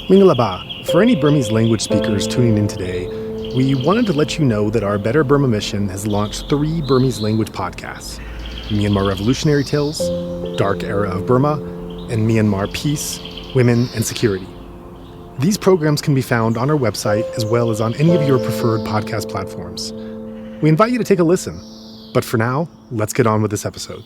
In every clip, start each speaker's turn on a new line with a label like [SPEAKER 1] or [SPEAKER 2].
[SPEAKER 1] Mingalaba, for any Burmese language speakers tuning in today, we wanted to let you know that our Better Burma mission has launched 3 Burmese language podcasts: Myanmar Revolutionary Tales, Dark Era of Burma, and Myanmar Peace, Women, and Security. These programs can be found on our website as well as on any of your preferred podcast platforms. We invite you to take a listen. But for now, let's get on with this episode.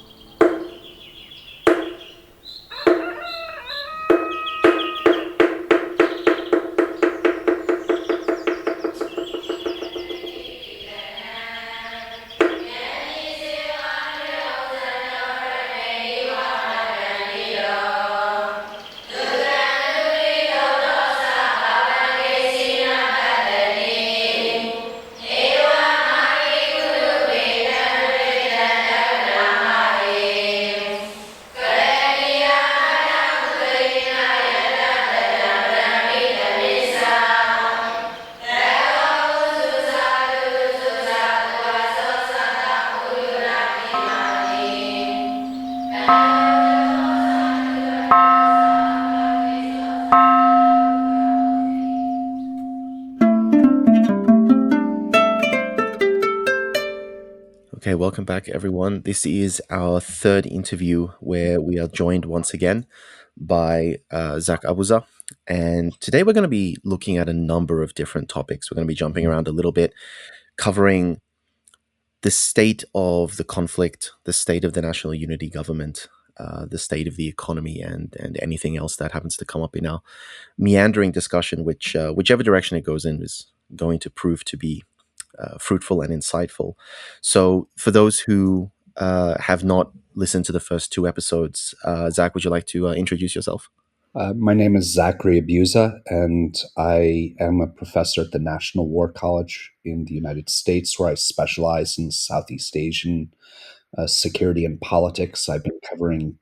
[SPEAKER 2] Okay, welcome back, everyone. This is our third interview where we are joined once again by Zach Abuza. And today we're going to be looking at a number of different topics. We're going to be jumping around a little bit, covering the state of the conflict, the state of the national unity government, the state of the economy, and anything else that happens to come up in our meandering discussion, which whichever direction it goes in is going to prove to be fruitful and insightful. So for those who have not listened to the first 2 episodes, Zach, would you like to introduce yourself?
[SPEAKER 3] My name is Zach Abuza, and I am a professor at the National War College in the United States, where I specialize in Southeast Asian security and politics. I've been covering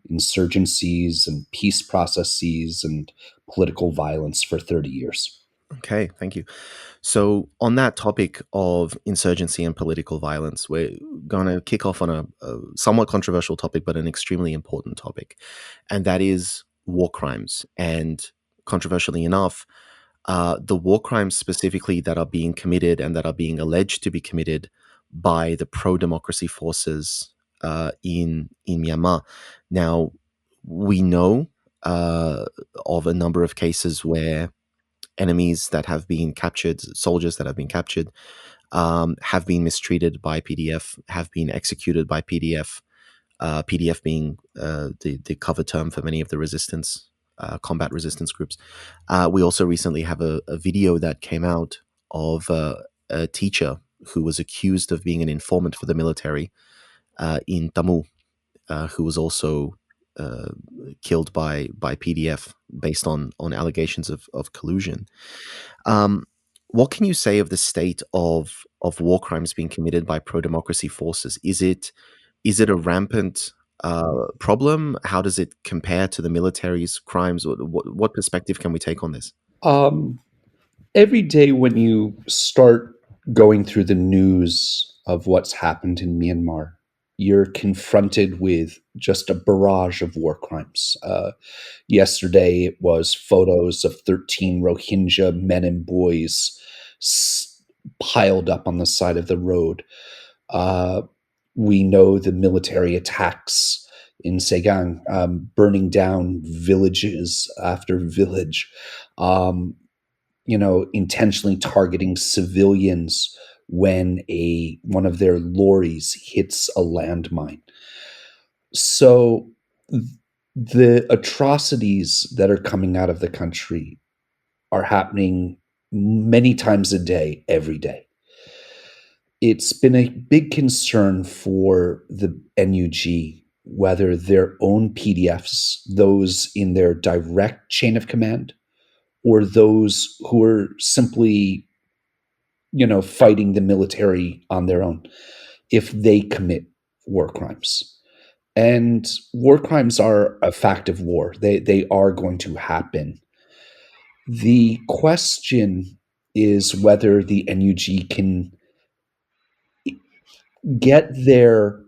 [SPEAKER 3] insurgencies and peace processes and political violence for 30 years.
[SPEAKER 2] Okay, thank you. So on that topic of insurgency and political violence, we're going to kick off on a somewhat controversial topic, but an extremely important topic, and that is war crimes. And controversially enough, the war crimes specifically that are being committed and that are being alleged to be committed by the pro-democracy forces in Myanmar. Now, we know of a number of cases where enemies that have been captured, soldiers that have been captured, have been mistreated by PDF, have been executed by PDF, PDF being the cover term for many of the resistance, combat resistance groups. We also recently have a video that came out of a teacher who was accused of being an informant for the military in Tamil, who was also killed by PDF based on allegations of collusion. What can you say of the state of war crimes being committed by pro-democracy forces? Is it a rampant problem? How does it compare to the military's crimes? What perspective can we take on this?
[SPEAKER 3] Every day when you start going through the news of what's happened in Myanmar, you're confronted with just a barrage of war crimes. Yesterday, it was photos of 13 Rohingya men and boys piled up on the side of the road. We know the military attacks in Saigon, burning down villages after village, intentionally targeting civilians when one of their lorries hits a landmine. So the atrocities that are coming out of the country are happening many times a day, every day. It's been a big concern for the NUG whether their own PDFs, those in their direct chain of command, or those who are simply fighting the military on their own, if they commit war crimes. And war crimes are a fact of war. They are going to happen. The question is whether the NUG can get their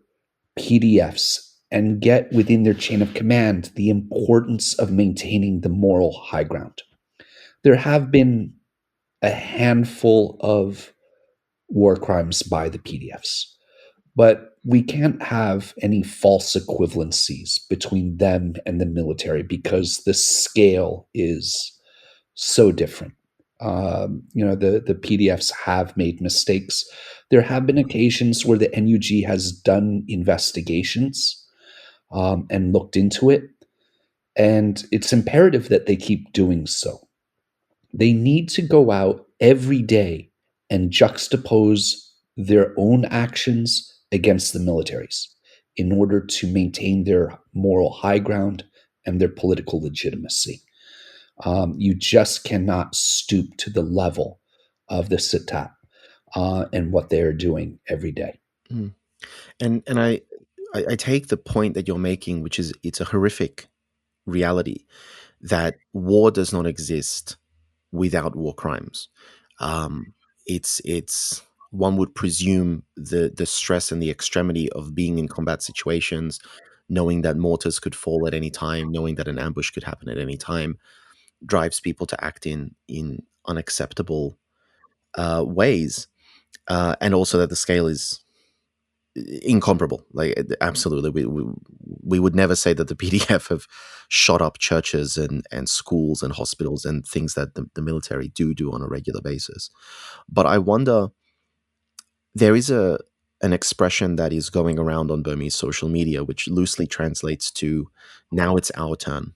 [SPEAKER 3] PDFs and get within their chain of command the importance of maintaining the moral high ground. There have been a handful of war crimes by the PDFs, but we can't have any false equivalencies between them and the military because the scale is so different. The PDFs have made mistakes. There have been occasions where the NUG has done investigations and looked into it, and it's imperative that they keep doing so. They need to go out every day and juxtapose their own actions against the military's in order to maintain their moral high ground and their political legitimacy. You just cannot stoop to the level of the Sitat and what they are doing every day.
[SPEAKER 2] Mm. And I take the point that you're making, which is it's a horrific reality that war does not exist without war crimes. It's one would presume the stress and the extremity of being in combat situations, knowing that mortars could fall at any time, knowing that an ambush could happen at any time, drives people to act in unacceptable ways, and also that the scale is incomparable. Like absolutely, we would never say that the PDF have shot up churches and schools and hospitals and things that the military do on a regular basis. But I wonder, there is an expression that is going around on Burmese social media, which loosely translates to "now it's our turn,"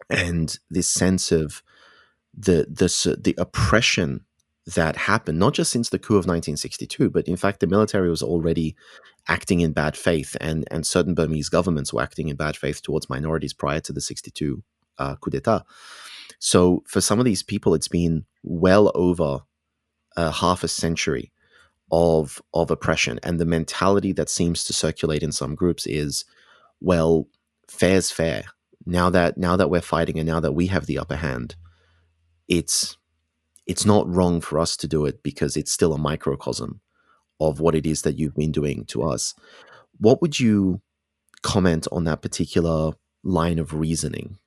[SPEAKER 2] and this sense of the oppression that happened, not just since the coup of 1962, but in fact the military was already acting in bad faith, and certain Burmese governments were acting in bad faith towards minorities prior to the 62 coup d'etat. So for some of these people, it's been well over half a century of oppression, and the mentality that seems to circulate in some groups is, well, fair's fair. Now that we're fighting and now that we have the upper hand, it's not wrong for us to do it because it's still a microcosm of what it is that you've been doing to us. What would you comment on that particular line of reasoning?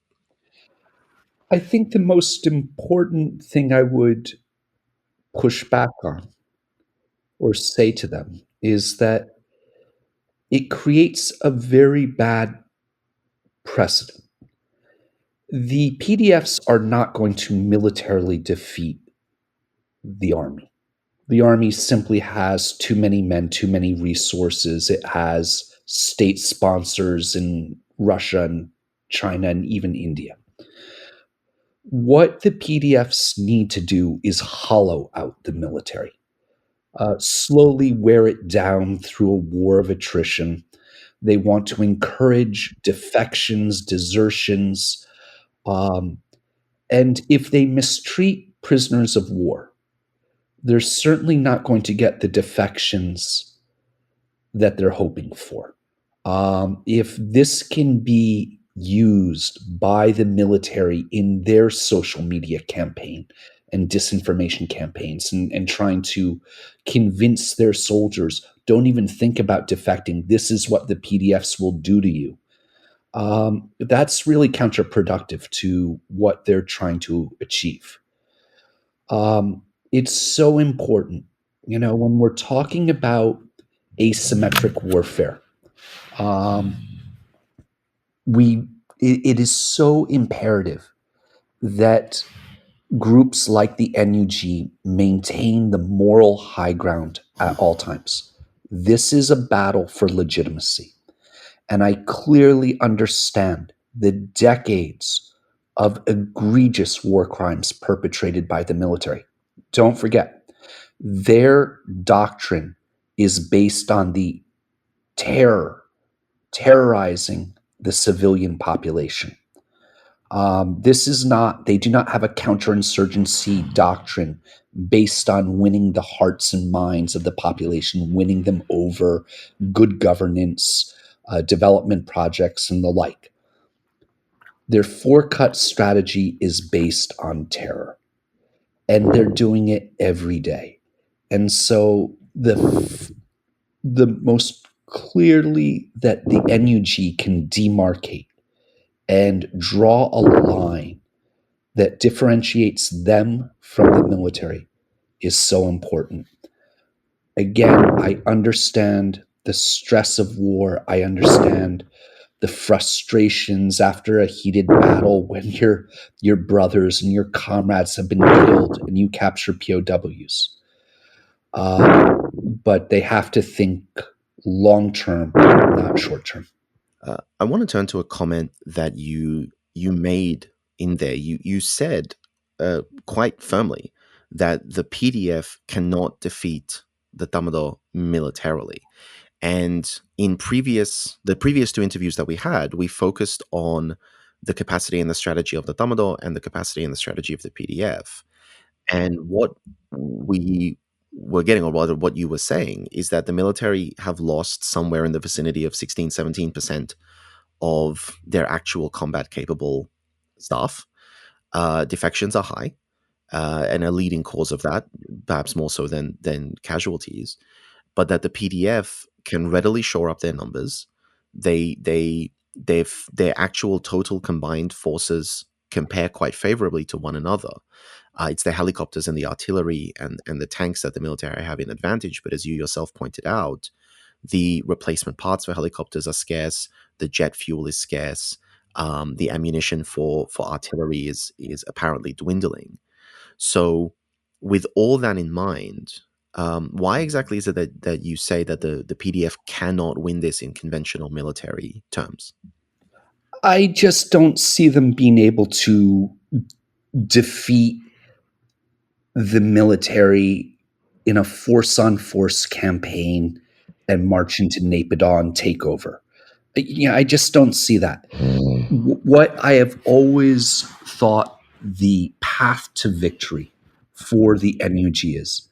[SPEAKER 3] I think the most important thing I would push back on or say to them is that it creates a very bad precedent. The PDFs are not going to militarily defeat the army. The army simply has too many men, too many resources. It has state sponsors in Russia and China and even India. What the PDFs need to do is hollow out the military, slowly wear it down through a war of attrition. They want to encourage defections, desertions, and if they mistreat prisoners of war, they're certainly not going to get the defections that they're hoping for. If this can be used by the military in their social media campaign and disinformation campaigns and trying to convince their soldiers, don't even think about defecting. This is what the PDFs will do to you. That's really counterproductive to what they're trying to achieve. It's so important, when we're talking about asymmetric warfare. Um, it is so imperative that groups like the NUG maintain the moral high ground at all times. This is a battle for legitimacy. And I clearly understand the decades of egregious war crimes perpetrated by the military. Don't forget, their doctrine is based on the terrorizing the civilian population. They do not have a counterinsurgency doctrine based on winning the hearts and minds of the population, winning them over, good governance, development projects, and the like. Their four-cut strategy is based on terror, and they're doing it every day. And so the most clearly that the NUG can demarcate and draw a line that differentiates them from the military is so important. Again, I understand the stress of war. I understand the frustrations after a heated battle when your brothers and your comrades have been killed and you capture POWs. But they have to think long term, not short term.
[SPEAKER 2] I want to turn to a comment that you made in there. You said quite firmly that the PDF cannot defeat the Tatmadaw militarily. And in the previous two interviews that we had, we focused on the capacity and the strategy of the Tatmadaw and the capacity and the strategy of the PDF. And what we were getting, or rather what you were saying, is that the military have lost somewhere in the vicinity of 16, 17% of their actual combat capable staff. Defections are high, and a leading cause of that, perhaps more so than casualties, but that the PDF can readily shore up their numbers. Their actual total combined forces compare quite favorably to one another. It's the helicopters and the artillery and the tanks that the military have in advantage. But as you yourself pointed out, the replacement parts for helicopters are scarce. The jet fuel is scarce. The ammunition for artillery is apparently dwindling. So, with all that in mind, why exactly is it that you say that the PDF cannot win this in conventional military terms?
[SPEAKER 3] I just don't see them being able to defeat the military in a force-on-force campaign and march into Naypyidaw and take over. I just don't see that. What I have always thought the path to victory for the NUG is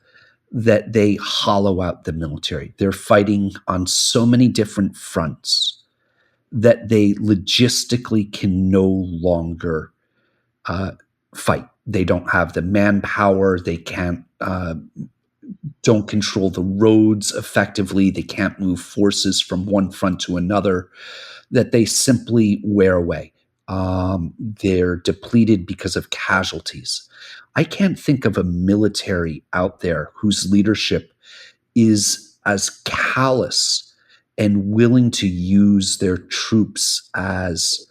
[SPEAKER 3] that they hollow out the military. They're fighting on so many different fronts that they logistically can no longer fight. They don't have the manpower. They don't control the roads effectively. They can't move forces from one front to another, that they simply wear away. They're depleted because of casualties. I can't think of a military out there whose leadership is as callous and willing to use their troops as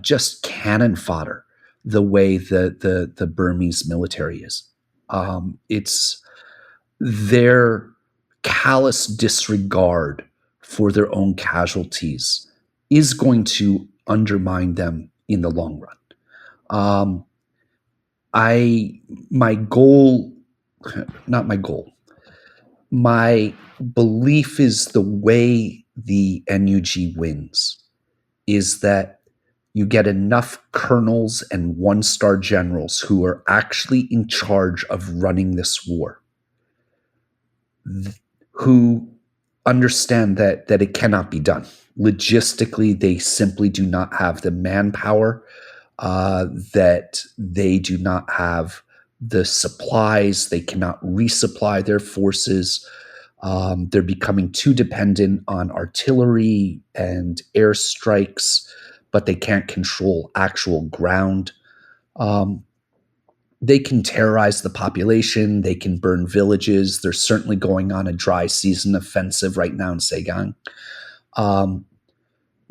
[SPEAKER 3] just cannon fodder the way the Burmese military is. It's their callous disregard for their own casualties is going to undermine them in the long run. My belief is the way the NUG wins is that you get enough colonels and one-star generals who are actually in charge of running this war, who understand that it cannot be done. Logistically, they simply do not have the manpower, that they do not have the supplies. They cannot resupply their forces. They're becoming too dependent on artillery and airstrikes, but they can't control actual ground. They can terrorize the population. They can burn villages. They're certainly going on a dry season offensive right now in Saigon.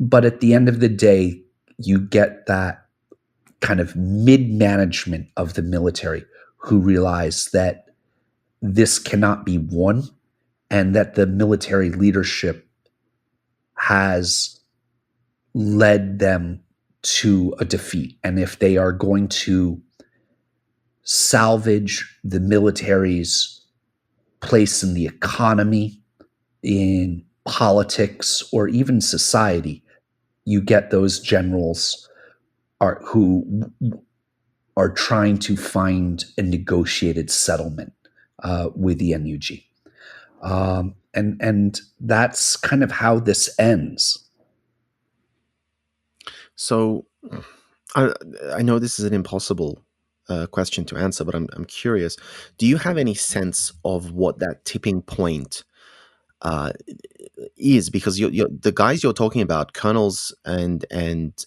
[SPEAKER 3] But at the end of the day, you get that kind of mid-management of the military who realize that this cannot be won and that the military leadership has led them to a defeat. And if they are going to salvage the military's place in the economy, in politics, or even society, you get those generals who are trying to find a negotiated settlement with the NUG. And that's kind of how this ends.
[SPEAKER 2] So I know this is an impossible question to answer, but I'm curious. Do you have any sense of what that tipping point is because the guys you're talking about, colonels and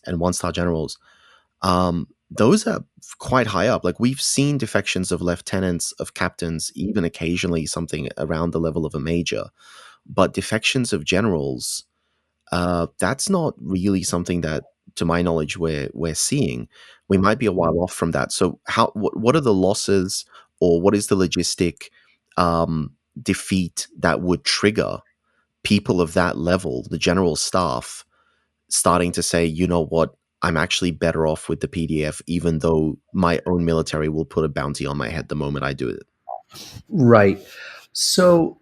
[SPEAKER 2] one-star generals, those are quite high up. Like, we've seen defections of lieutenants, of captains, even occasionally something around the level of a major, but defections of generals, that's not really something that, to my knowledge, we're seeing. We might be a while off from that. So what are the losses, or what is the logistic defeat that would trigger people of that level, the general staff, starting to say, you know what, I'm actually better off with the PDF, even though my own military will put a bounty on my head the moment I do it?
[SPEAKER 3] Right. So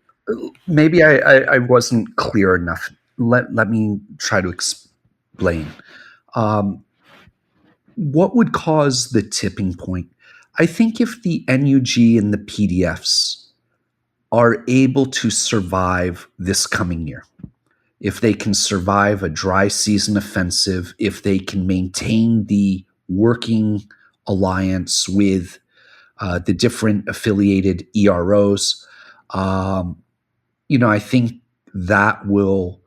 [SPEAKER 3] maybe I wasn't clear enough. Let me try to explain. What would cause the tipping point? I think if the NUG and the PDFs are able to survive this coming year, if they can survive a dry season offensive, if they can maintain the working alliance with the different affiliated EROs, I think that will,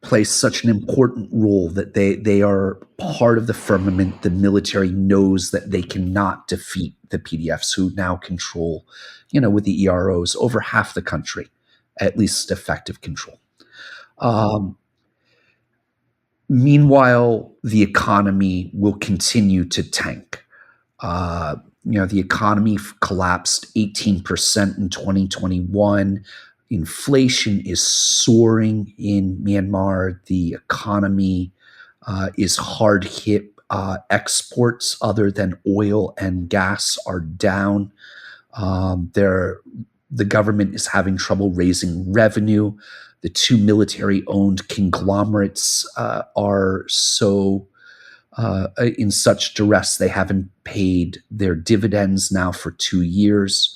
[SPEAKER 3] play such an important role that they are part of the firmament. The military knows that they cannot defeat the PDFs, who now control, with the EROs, over half the country, at least effective control. Meanwhile, the economy will continue to tank. The economy collapsed 18% in 2021. Inflation is soaring in Myanmar. The economy is hard hit. Exports other than oil and gas are down. The government is having trouble raising revenue. The two military-owned conglomerates are in such duress they haven't paid their dividends now for 2 years.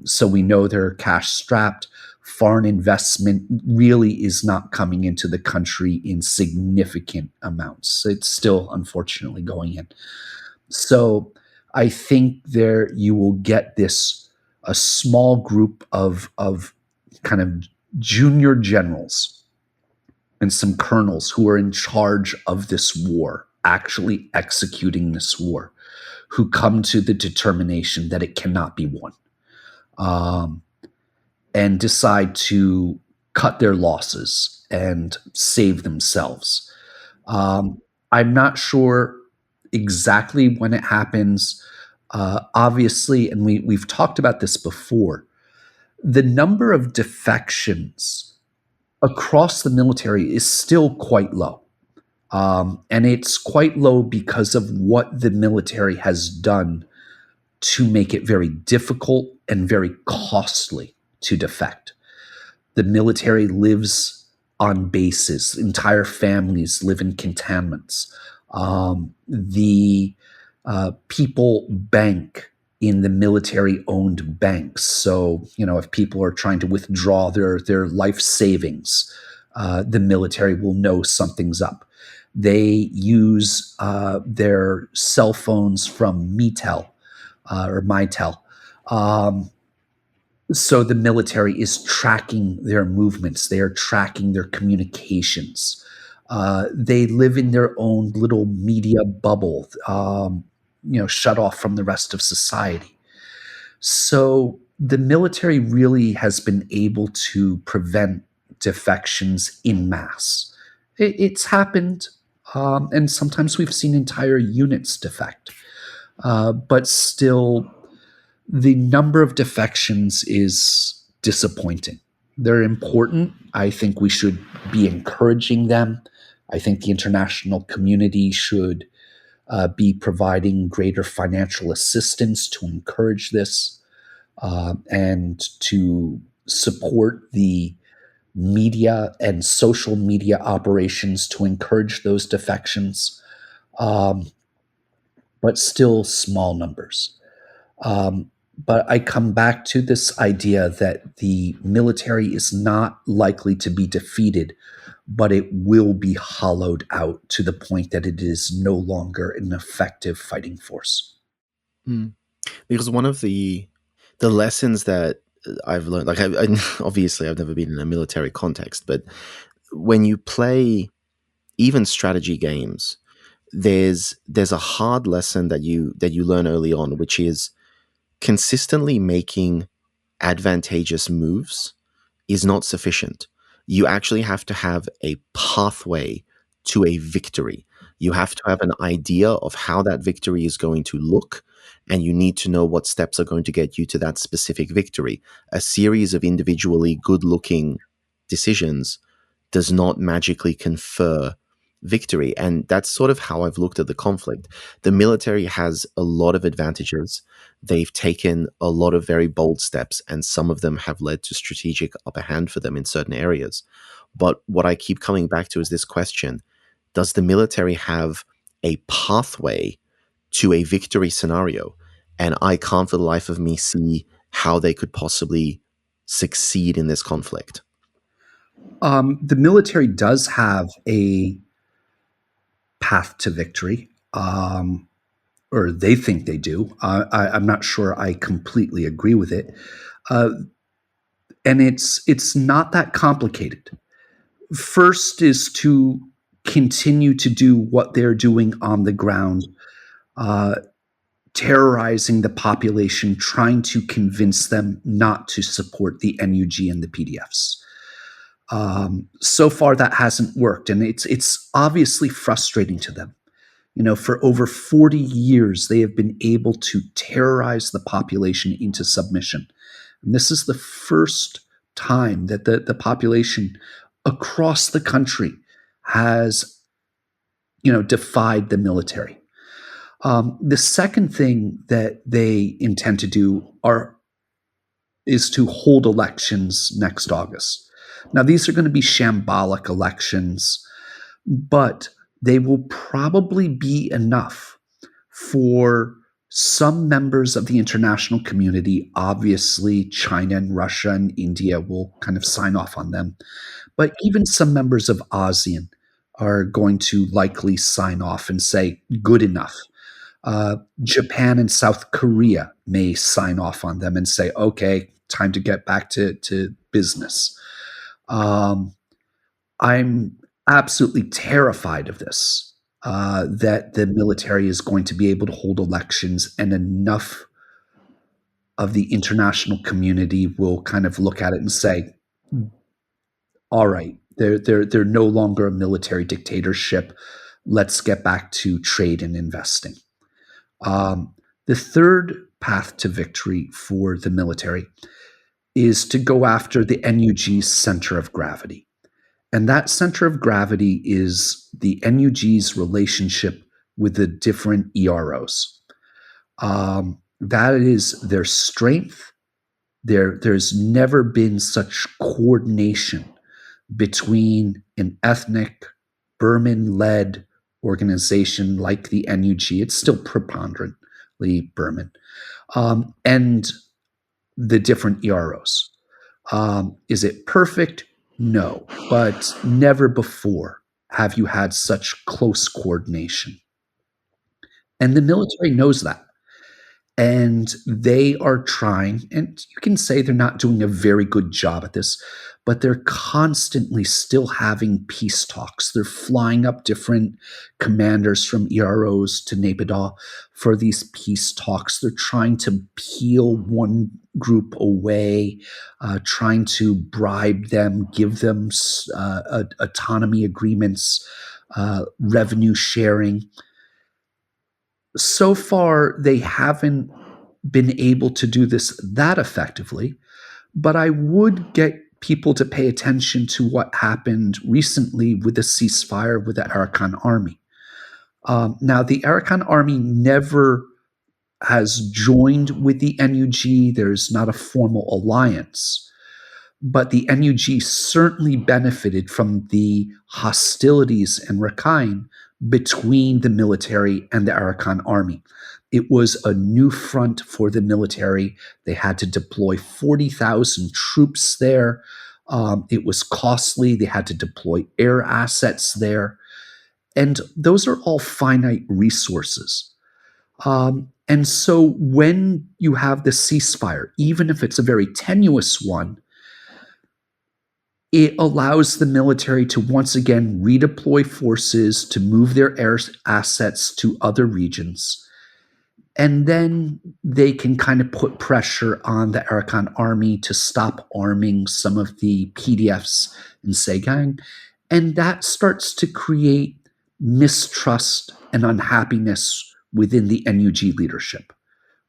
[SPEAKER 3] So we know they're cash strapped. Foreign investment really is not coming into the country in significant amounts. It's still, unfortunately, going in. So I think there you will get a small group of kind of junior generals and some colonels who are in charge of this war, actually executing this war, who come to the determination that it cannot be won, and decide to cut their losses and save themselves. I'm not sure exactly when it happens. Obviously, and we've talked about this before, the number of defections across the military is still quite low. And it's quite low because of what the military has done to make it very difficult and very costly to defect. The military lives on bases. Entire families live in cantonments. The people bank in the military-owned banks. So, if people are trying to withdraw their life savings, the military will know something's up. They use their cell phones from Mitel or Mitel. So the military is tracking their movements. They are tracking their communications. They live in their own little media bubble, shut off from the rest of society. So the military really has been able to prevent defections en masse. It's happened, and sometimes we've seen entire units defect. But still, the number of defections is disappointing. They're important. I think we should be encouraging them. I think the international community should be providing greater financial assistance to encourage this, and to support the media and social media operations to encourage those defections, but still small numbers. But I come back to this idea that the military is not likely to be defeated, but it will be hollowed out to the point that it is no longer an effective fighting force.
[SPEAKER 2] Because one of the lessons that I've learned, like, obviously I've never been in a military context, but when you play even strategy games, there's a hard lesson that you learn early on, which is consistently making advantageous moves is not sufficient. You actually have to have a pathway to a victory. You have to have an idea of how that victory is going to look, and you need to know what steps are going to get you to that specific victory. A series of individually good looking decisions does not magically confer victory. And that's sort of how I've looked at the conflict. The military has a lot of advantages. They've taken a lot of very bold steps, and some of them have led to strategic upper hand for them in certain areas. But what I keep coming back to is this question: does the military have a pathway to a victory scenario? And I can't for the life of me see how they could possibly succeed in this conflict.
[SPEAKER 3] The military does have a path to victory, or they think they do. I'm not sure I completely agree with it, and it's not that complicated. First is to continue to do what they're doing on the ground, uh, terrorizing the population, trying to convince them not to support the NUG and the PDFs. So far, that hasn't worked, and it's obviously frustrating to them. For over 40 years, they have been able to terrorize the population into submission. And this is the first time that the population across the country has, defied the military. The second thing that they intend to do is to hold elections next August. Now, these are going to be shambolic elections, but they will probably be enough for some members of the international community. Obviously, China and Russia and India will kind of sign off on them, but even some members of ASEAN are going to likely sign off and say, good enough. Japan and South Korea may sign off on them and say, okay, time to get back to business. I'm absolutely terrified of this, that the military is going to be able to hold elections and enough of the international community will kind of look at it and say, all right, they're no longer a military dictatorship. Let's get back to trade and investing. The third path to victory for the military is to go after the NUG's center of gravity. And that center of gravity is the NUG's relationship with the different EROs. That is their strength. There's never been such coordination between an ethnic, Burman-led organization like the NUG. It's still preponderantly Burman, and the different EROs. Is it perfect? No, but never before have you had such close coordination. And the military knows that. And they are trying, and you can say they're not doing a very good job at this, but they're constantly still having peace talks. They're flying up different commanders from EROs to Tatmadaw for these peace talks. They're trying to peel one group away, trying to bribe them, give them autonomy agreements, revenue sharing. So far, they haven't been able to do this that effectively, but I would get people to pay attention to what happened recently with the ceasefire with the Arakan army. Now, the Arakan army never has joined with the NUG. There's not a formal alliance. But the NUG certainly benefited from the hostilities in Rakhine between the military and the Arakan army. It was a new front for the military. They had to deploy 40,000 troops there. It was costly. They had to deploy air assets there. And those are all finite resources. And so when you have the ceasefire, even if it's a very tenuous one, it allows the military to once again redeploy forces to move their air assets to other regions. And then they can kind of put pressure on the Arakan army to stop arming some of the PDFs in Sagaing. And that starts to create mistrust and unhappiness within the NUG leadership,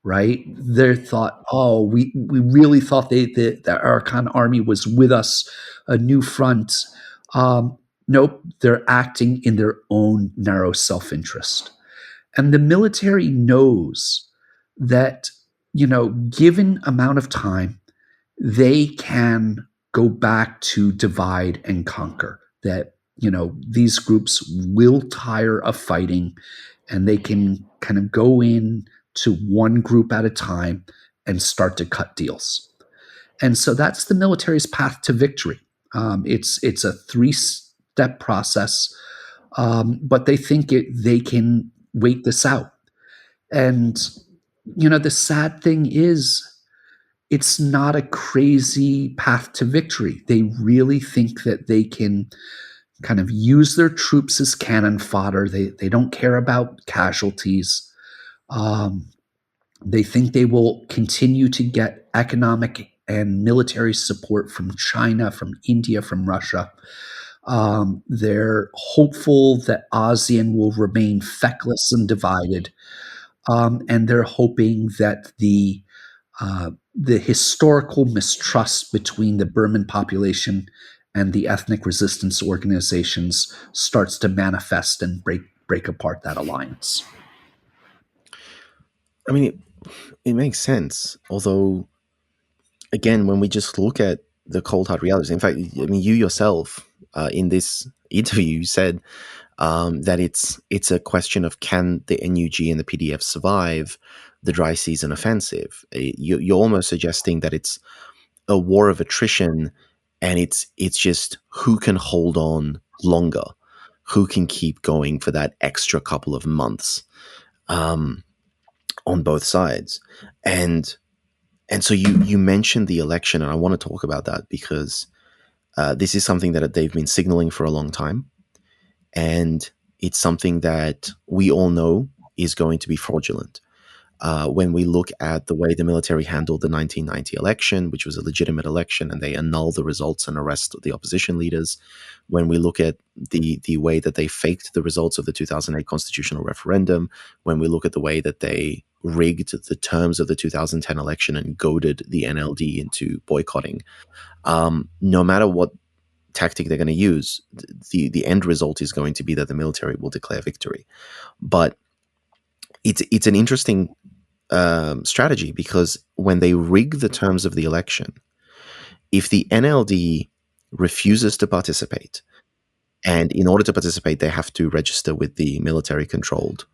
[SPEAKER 3] right? They thought, oh, we really thought the Arakan army was with us, a new front. Nope, they're acting in their own narrow self-interest. And the military knows that, given amount of time, they can go back to divide and conquer. That, these groups will tire of fighting and they can kind of go in to one group at a time and start to cut deals. And so that's the military's path to victory. It's a 3-step process, but they think they can wait this out. And, the sad thing is, it's not a crazy path to victory. They really think that they can kind of use their troops as cannon fodder. They don't care about casualties. They think they will continue to get economic and military support from China, from India, from Russia. They're hopeful that ASEAN will remain feckless and divided. And they're hoping that the historical mistrust between the Burman population and the ethnic resistance organizations starts to manifest and break apart that alliance.
[SPEAKER 2] I mean, it makes sense. Although, again, when we just look at the cold hard realities, in fact, I mean, you yourself in this interview you said that it's a question of can the NUG and the PDF survive the dry season offensive. You're almost suggesting that it's a war of attrition, and it's just who can hold on longer, who can keep going for that extra couple of months on both sides. And so you mentioned the election, and I want to talk about that because this is something that they've been signaling for a long time. And it's something that we all know is going to be fraudulent. When we look at the way the military handled the 1990 election, which was a legitimate election, and they annulled the results and arrested the opposition leaders. When we look at the way that they faked the results of the 2008 constitutional referendum, when we look at the way that they rigged the terms of the 2010 election and goaded the NLD into boycotting, no matter what tactic they're going to use, the end result is going to be that the military will declare victory. But it's an interesting strategy, because when they rig the terms of the election, if the NLD refuses to participate, and in order to participate they have to register with the military-controlled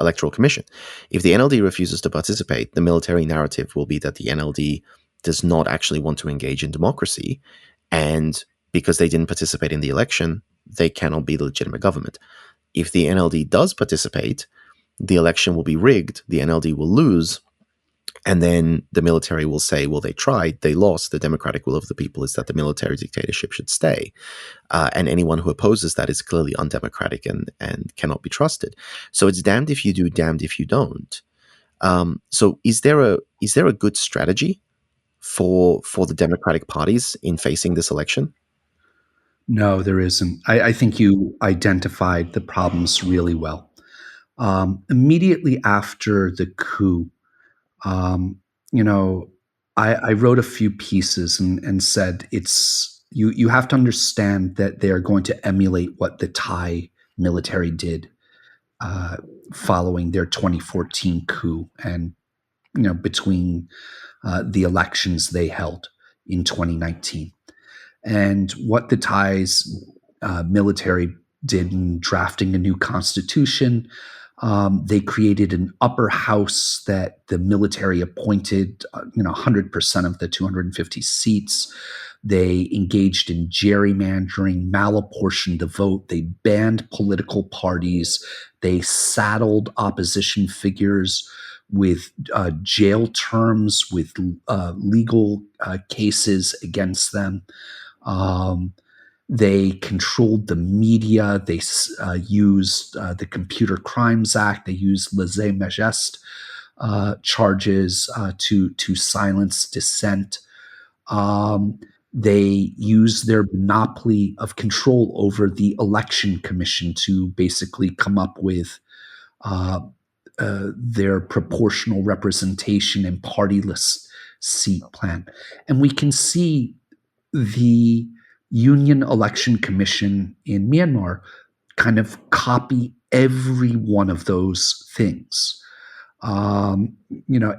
[SPEAKER 2] electoral commission. If the NLD refuses to participate, the military narrative will be that the NLD does not actually want to engage in democracy, and because they didn't participate in the election, they cannot be the legitimate government. If the NLD does participate, the election will be rigged, the NLD will lose, and then the military will say, well, they tried, they lost, the democratic will of the people is that the military dictatorship should stay. And anyone who opposes that is clearly undemocratic and cannot be trusted. So it's damned if you do, damned if you don't. So is there a good strategy for the democratic parties in facing this election?
[SPEAKER 3] No, there isn't. I think you identified the problems really well. Immediately after the coup, I wrote a few pieces and said you have to understand that they are going to emulate what the Thai military did following their 2014 coup, and between the elections they held in 2019. And what the Thai's military did in drafting a new constitution, They created an upper house that the military appointed, 100% of the 250 seats. They engaged in gerrymandering, malapportioned the vote. They banned political parties. They saddled opposition figures with jail terms, with legal cases against them. They controlled the media. They used the Computer Crimes Act. They used lèse-majesté charges to silence dissent. They used their monopoly of control over the election commission to basically come up with uh, their proportional representation and partyless seat plan. And we can see the Union Election Commission in Myanmar kind of copy every one of those things.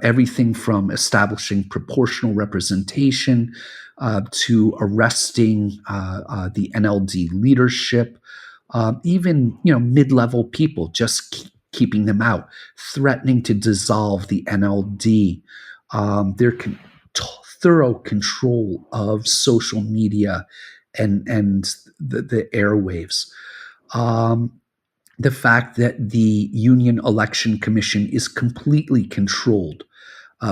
[SPEAKER 3] Everything from establishing proportional representation to arresting the NLD leadership, even mid-level people, just keeping them out, threatening to dissolve the NLD. Their thorough control of social media and the airwaves. The fact that the Union Election Commission is completely controlled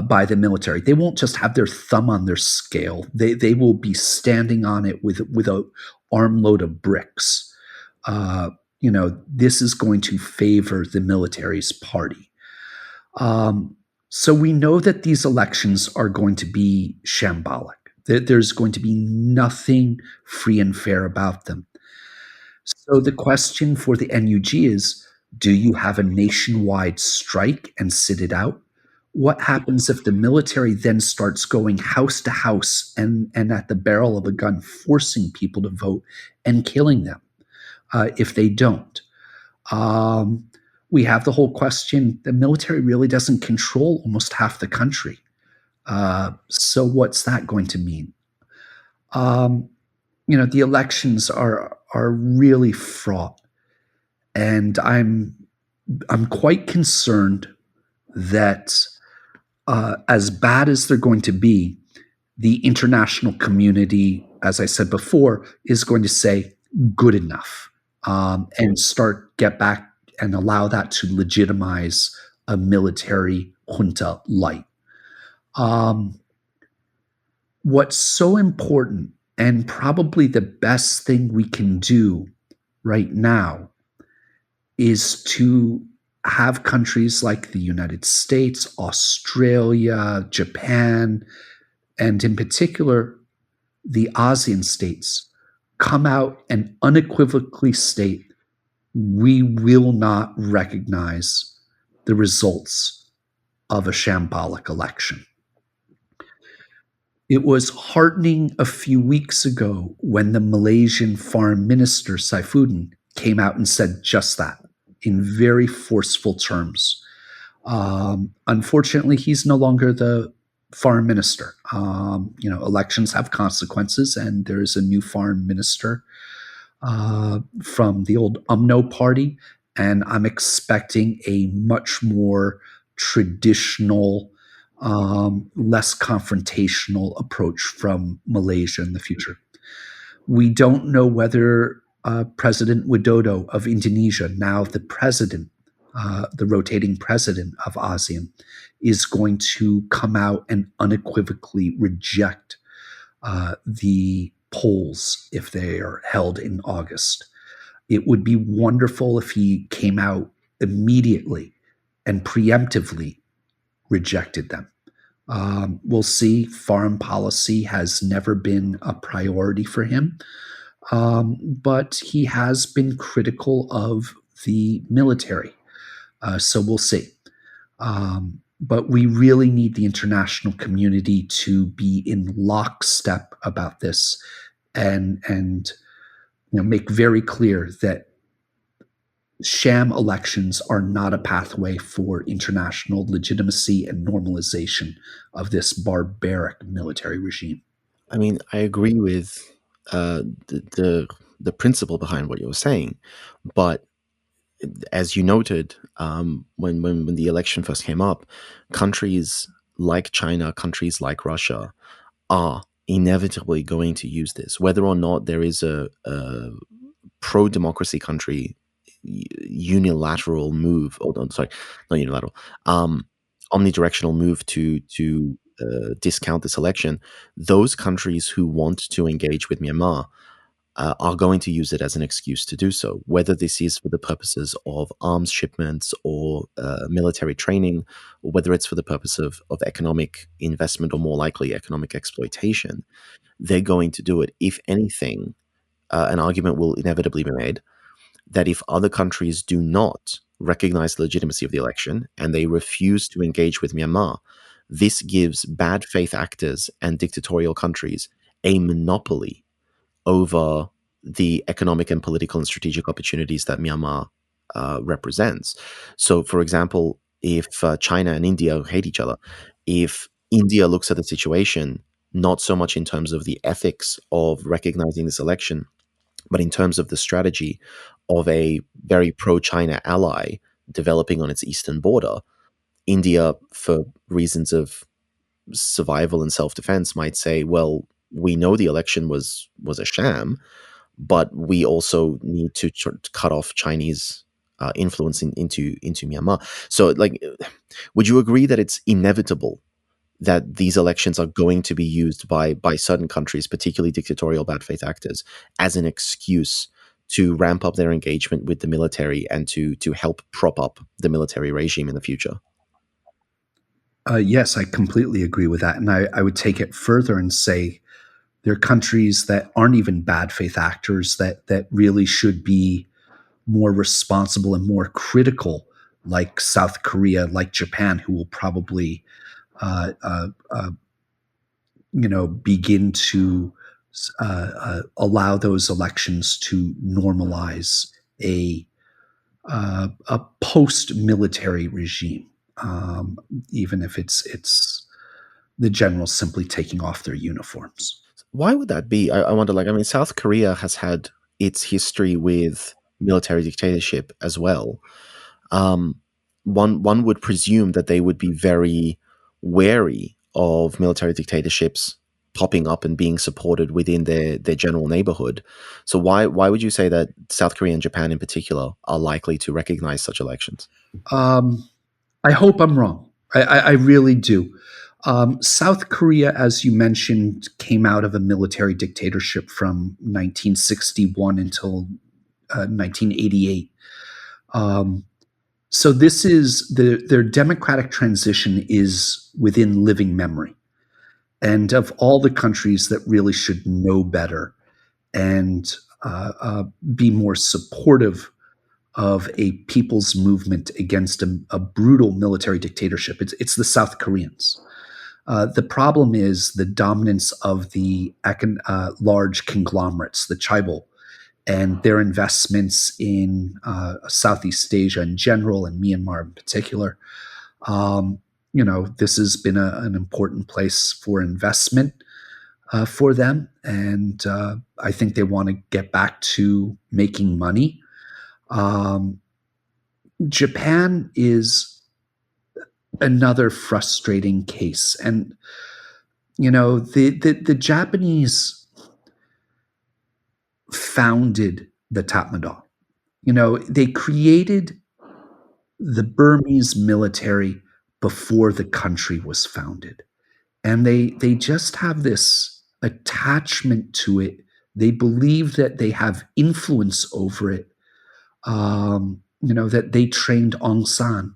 [SPEAKER 3] by the military. They won't just have their thumb on their scale. They will be standing on it with an armload of bricks. This is going to favor the military's party. So we know that these elections are going to be shambolic. There's going to be nothing free and fair about them. So the question for the NUG is, do you have a nationwide strike and sit it out? What happens if the military then starts going house to house and at the barrel of a gun, forcing people to vote and killing them if they don't? We have the whole question, the military really doesn't control almost half the country. So what's that going to mean? The elections are really fraught, and I'm quite concerned that as bad as they're going to be, the international community, as I said before, is going to say good enough and get back and allow that to legitimize a military junta light. What's so important, and probably the best thing we can do right now, is to have countries like the United States, Australia, Japan, and in particular, the ASEAN states come out and unequivocally state, we will not recognize the results of a shambolic election. It was heartening a few weeks ago when the Malaysian Foreign Minister Saifuddin came out and said just that in very forceful terms. Unfortunately, he's no longer the foreign minister. Elections have consequences, and there's a new foreign minister from the old UMNO party, and I'm expecting a much more traditional, less confrontational approach from Malaysia in the future. We don't know whether President Widodo of Indonesia, now the president, the rotating president of ASEAN, is going to come out and unequivocally reject the polls if they are held in August. It would be wonderful if he came out immediately and preemptively rejected them. We'll see. Foreign policy has never been a priority for him, but he has been critical of the military. So we'll see. But we really need the international community to be in lockstep about this and make very clear that sham elections are not a pathway for international legitimacy and normalization of this barbaric military regime.
[SPEAKER 2] I mean, I agree with the principle behind what you're saying, but as you noted, when the election first came up, countries like China, countries like Russia are inevitably going to use this, whether or not there is a pro-democracy country unilateral move, or no, sorry, not unilateral, omnidirectional move to discount this election. Those countries who want to engage with Myanmar are going to use it as an excuse to do so, whether this is for the purposes of arms shipments or military training, or whether it's for the purpose of economic investment or more likely economic exploitation. They're going to do it. If anything, an argument will inevitably be made that if other countries do not recognize the legitimacy of the election and they refuse to engage with Myanmar, this gives bad faith actors and dictatorial countries a monopoly over the economic and political and strategic opportunities that Myanmar represents. So, for example, if China and India hate each other, if India looks at the situation not so much in terms of the ethics of recognizing this election, but in terms of the strategy of a very pro-China ally developing on its eastern border, India, for reasons of survival and self-defense, might say, well, we know the election was a sham, but we also need to cut off Chinese influence into Myanmar. So, like, would you agree that it's inevitable that these elections are going to be used by certain countries, particularly dictatorial bad faith actors, as an excuse to ramp up their engagement with the military and to help prop up the military regime in the future?
[SPEAKER 3] Yes, I completely agree with that. And I would take it further and say there are countries that aren't even bad faith actors that really should be more responsible and more critical, like South Korea, like Japan, who will probably uh, uh, uh, begin to allow those elections to normalize a post-military regime, even if it's the generals simply taking off their uniforms.
[SPEAKER 2] Why would that be? I wonder, like, I mean, South Korea has had its history with military dictatorship as well. Um, one would presume that they would be very wary of military dictatorships popping up and being supported within their general neighborhood. So why would you say that South Korea and Japan in particular are likely to recognize such elections?
[SPEAKER 3] Um, I hope I'm wrong. I really do. South Korea, as you mentioned, came out of a military dictatorship from 1961 until 1988. Um, so this is their democratic transition is within living memory, and of all the countries that really should know better and be more supportive of a people's movement against a brutal military dictatorship, it's the South Koreans. The problem is the dominance of the large conglomerates, the Chaebol, and their investments in Southeast Asia in general and Myanmar in particular. Um, this has been an important place for investment for them, and I think they want to get back to making money. Um, Japan is another frustrating case, and the Japanese founded the Tatmadaw. They created the Burmese military before the country was founded, and they just have this attachment to it. They believe that they have influence over it. That they trained Aung San,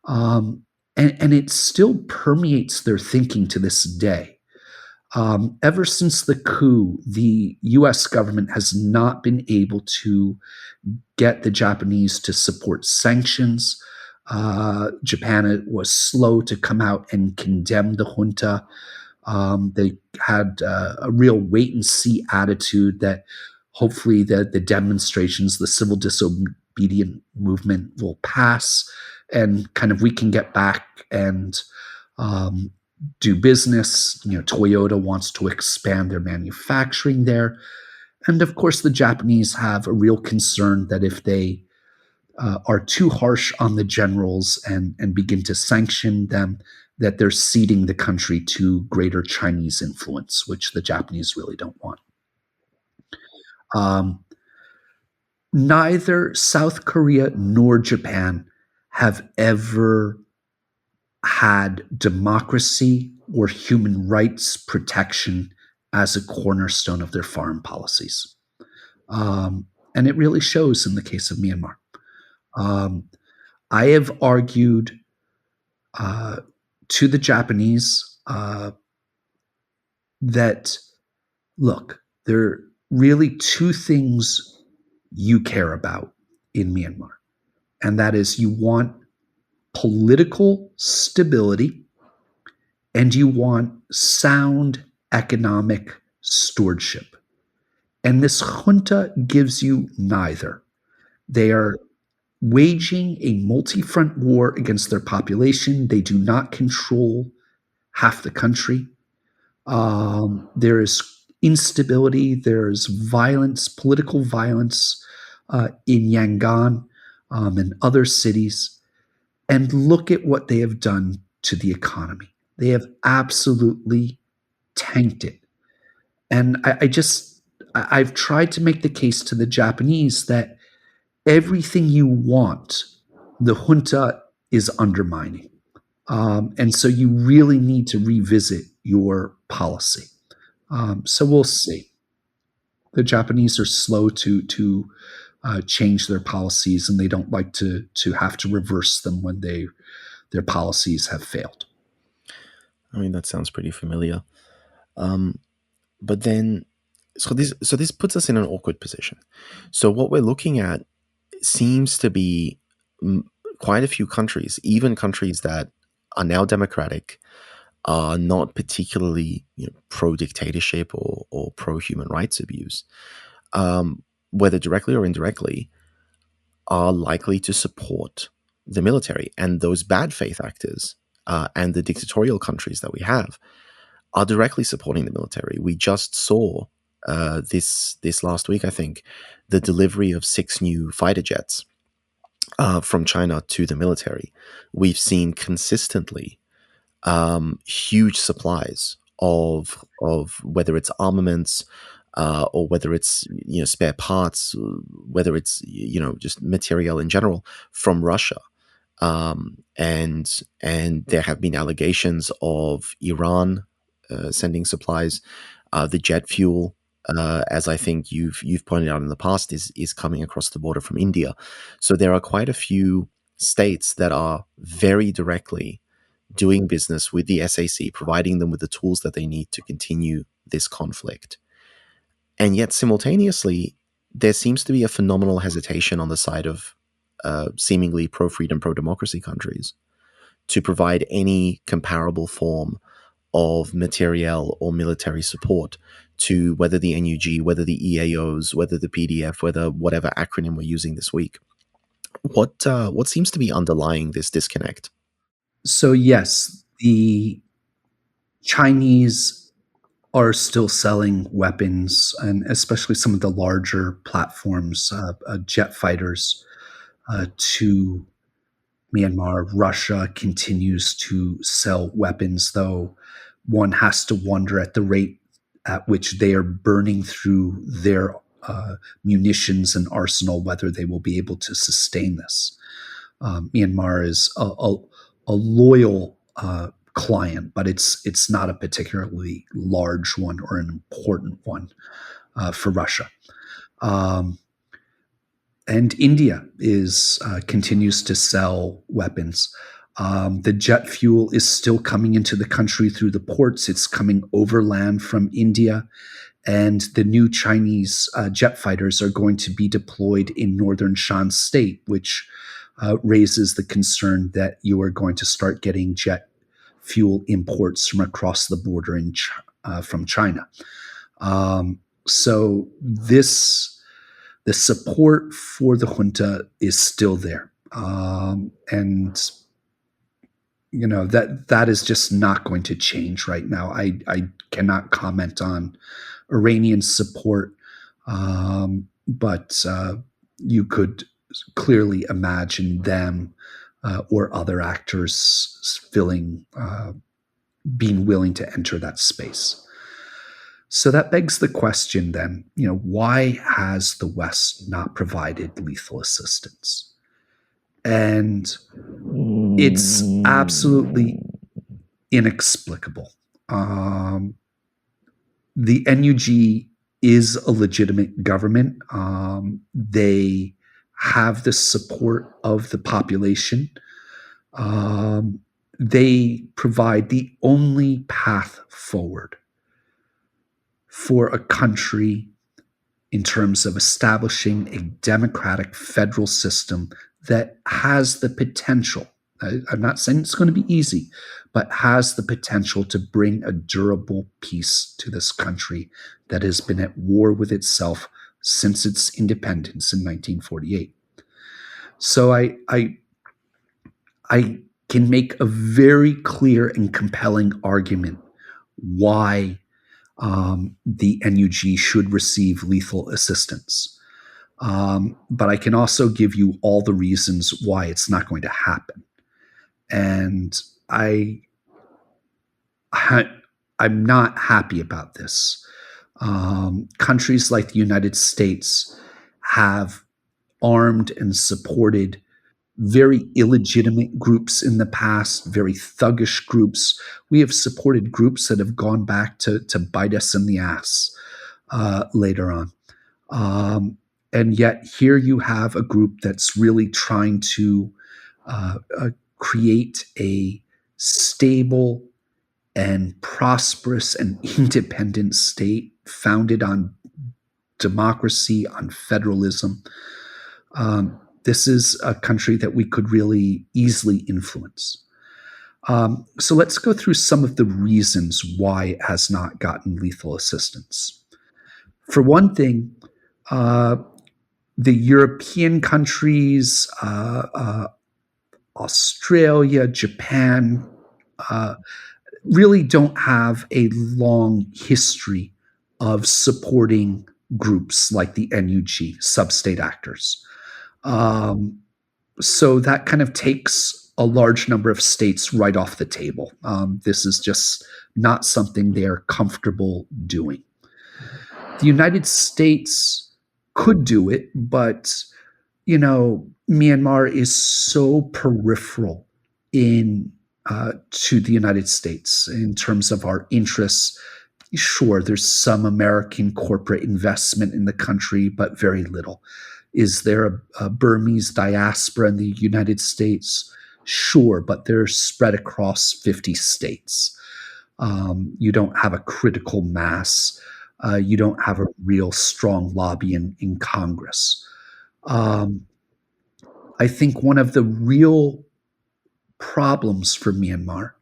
[SPEAKER 3] and it still permeates their thinking to this day. Ever since the coup, the US government has not been able to get the Japanese to support sanctions. Japan was slow to come out and condemn the junta. They had a real wait and see attitude that hopefully the demonstrations, the civil disobedient movement will pass and kind of we can get back and do business. Toyota wants to expand their manufacturing there. And of course, the Japanese have a real concern that if they are too harsh on the generals and begin to sanction them, that they're ceding the country to greater Chinese influence, which the Japanese really don't want. Neither South Korea nor Japan have ever had democracy or human rights protection as a cornerstone of their foreign policies. And it really shows in the case of Myanmar. I have argued to the Japanese that, look, there are really two things you care about in Myanmar, and that is you want political stability and you want sound economic stewardship. And this junta gives you neither. They are waging a multi-front war against their population. They do not control half the country. There is instability. There's violence, political violence in Yangon and other cities. And look at what they have done to the economy. They have absolutely tanked it. And I've tried to make the case to the Japanese that everything you want, the junta is undermining. And so you really need to revisit your policy. So we'll see. The Japanese are slow to change their policies, and they don't like to have to reverse them when their policies have failed.
[SPEAKER 2] I mean, that sounds pretty familiar. But then, so this puts us in an awkward position. So what we're looking at seems to be quite a few countries, even countries that are now democratic, are not particularly pro-dictatorship or pro-human rights abuse, whether directly or indirectly, are likely to support the military. And those bad faith actors and the dictatorial countries that we have are directly supporting the military. We just saw this last week, I think, the delivery of 6 new fighter jets from China to the military. We've seen consistently huge supplies of whether it's armaments or whether it's spare parts, whether it's just material in general from Russia. And there have been allegations of Iran sending supplies. The jet fuel, as I think you've pointed out in the past, is coming across the border from India. So there are quite a few states that are very directly doing business with the SAC, providing them with the tools that they need to continue this conflict. And yet simultaneously, there seems to be a phenomenal hesitation on the side of seemingly pro-freedom, pro-democracy countries to provide any comparable form of materiel or military support to whether the NUG, whether the EAOs, whether the PDF, whether whatever acronym we're using this week. What seems to be underlying this disconnect?
[SPEAKER 3] So yes, the Chinese are still selling weapons, and especially some of the larger platforms, jet fighters, to Myanmar. Russia continues to sell weapons, though one has to wonder at the rate at which they are burning through their munitions and arsenal, whether they will be able to sustain this. Myanmar is a loyal client, but it's not a particularly large one or an important one for Russia. And India continues to sell weapons. The jet fuel is still coming into the country through the ports. It's coming overland from India. And the new Chinese jet fighters are going to be deployed in northern Shan State, which raises the concern that you are going to start getting jet fuel imports from across the border from China. So the support for the junta is still there. And that is just not going to change right now. I cannot comment on Iranian support, but you could clearly imagine them or other actors being willing to enter that space. So that begs the question then, why has the West not provided lethal assistance? And it's absolutely inexplicable. The NUG is a legitimate government. They have the support of the population. They provide the only path forward for a country in terms of establishing a democratic federal system that has the potential. I'm not saying it's going to be easy, but has the potential to bring a durable peace to this country that has been at war with itself since its independence in 1948. So I can make a very clear and compelling argument why the NUG should receive lethal assistance. But I can also give you all the reasons why it's not going to happen. And I'm not happy about this. Countries like the United States have armed and supported very illegitimate groups in the past, very thuggish groups. We have supported groups that have gone back to bite us in the ass later on. And yet here you have a group that's really trying to create a stable and prosperous and independent state founded on democracy, on federalism. This is a country that we could really easily influence. So let's go through some of the reasons why it has not gotten lethal assistance. For one thing, the European countries, Australia, Japan, really don't have a long history of supporting groups like the NUG, sub-state actors. So that kind of takes a large number of states right off the table. This is just not something they're comfortable doing. The United States could do it, but, Myanmar is so peripheral to the United States in terms of our interests. Sure, there's some American corporate investment in the country, but very little. Is there a Burmese diaspora in the United States? Sure, but they're spread across 50 states. You don't have a critical mass. You don't have a real strong lobby in Congress. I think one of the real problems for Myanmar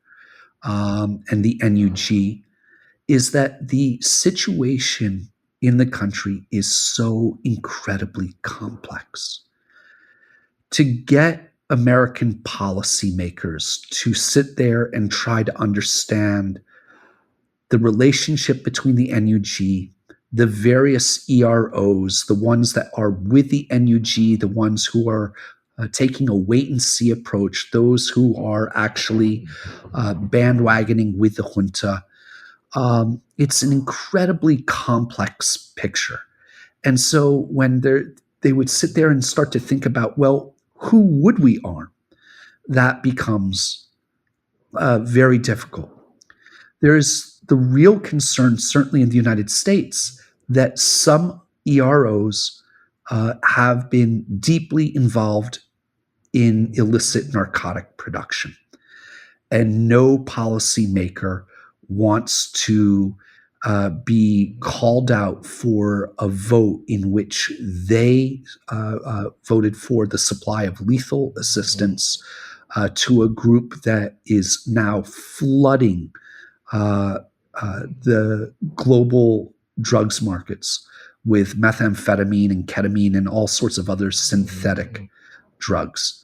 [SPEAKER 3] and the NUG is that the situation in the country is so incredibly complex. To get American policymakers to sit there and try to understand the relationship between the NUG, the various EROs, the ones that are with the NUG, the ones who are taking a wait-and-see approach, those who are actually bandwagoning with the junta. It's an incredibly complex picture. And so when they would sit there and start to think about, well, who would we arm? That becomes very difficult. There's the real concern, certainly in the United States, that some EROs have been deeply involved in illicit narcotic production. And no policymaker wants to be called out for a vote in which they voted for the supply of lethal assistance to a group that is now flooding the global drugs markets with methamphetamine and ketamine and all sorts of other synthetic drugs.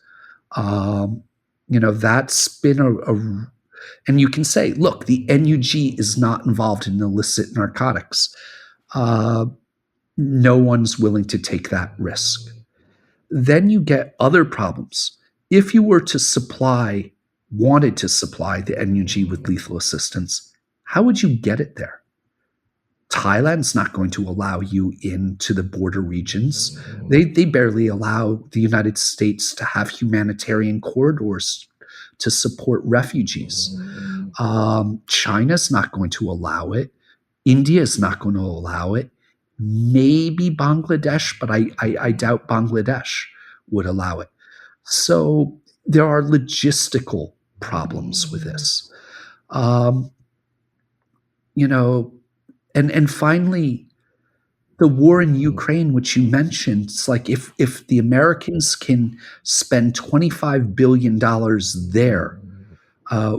[SPEAKER 3] That's been and you can say, look, the NUG is not involved in illicit narcotics. No one's willing to take that risk. then you get other problems. If you were to wanted to supply the NUG with lethal assistance, how would you get it there? Thailand's not going to allow you into the border regions. They barely allow the United States to have humanitarian corridors to support refugees. China's not going to allow it. India's not going to allow it. Maybe Bangladesh, but I doubt Bangladesh would allow it. So there are logistical problems with this. Um, you know, and finally, the war in Ukraine, which you mentioned, it's like if the Americans can spend $25 billion there,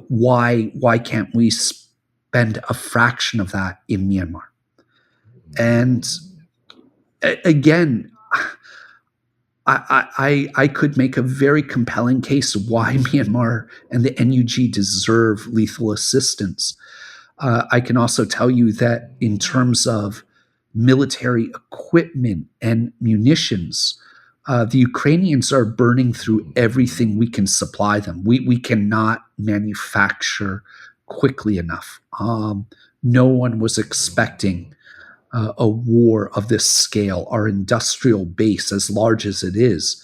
[SPEAKER 3] why can't we spend a fraction of that in Myanmar? And again, I could make a very compelling case of why Myanmar and the NUG deserve lethal assistance. I can also tell you that in terms of military equipment and munitions, the Ukrainians are burning through everything we can supply them. We cannot manufacture quickly enough. No one was expecting a war of this scale. Our industrial base, as large as it is,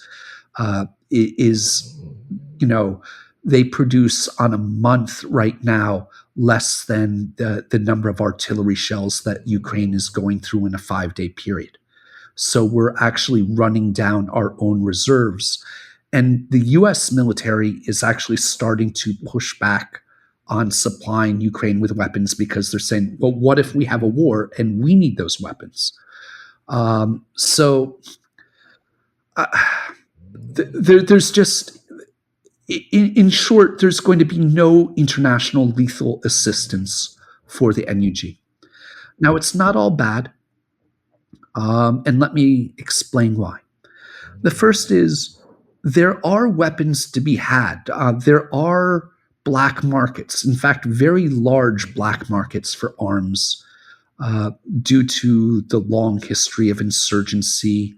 [SPEAKER 3] you know, they produce on a month right now less than the number of artillery shells that Ukraine is going through in a 5-day period. So we're actually running down our own reserves. And the US military is actually starting to push back on supplying Ukraine with weapons because they're saying, well, what if we have a war and we need those weapons? So there's just, in short, there's going to be no international lethal assistance for the NUG. Now, it's not all bad. And let me explain why. The first is there are weapons to be had. There are black markets, in fact, very large black markets for arms due to the long history of insurgency,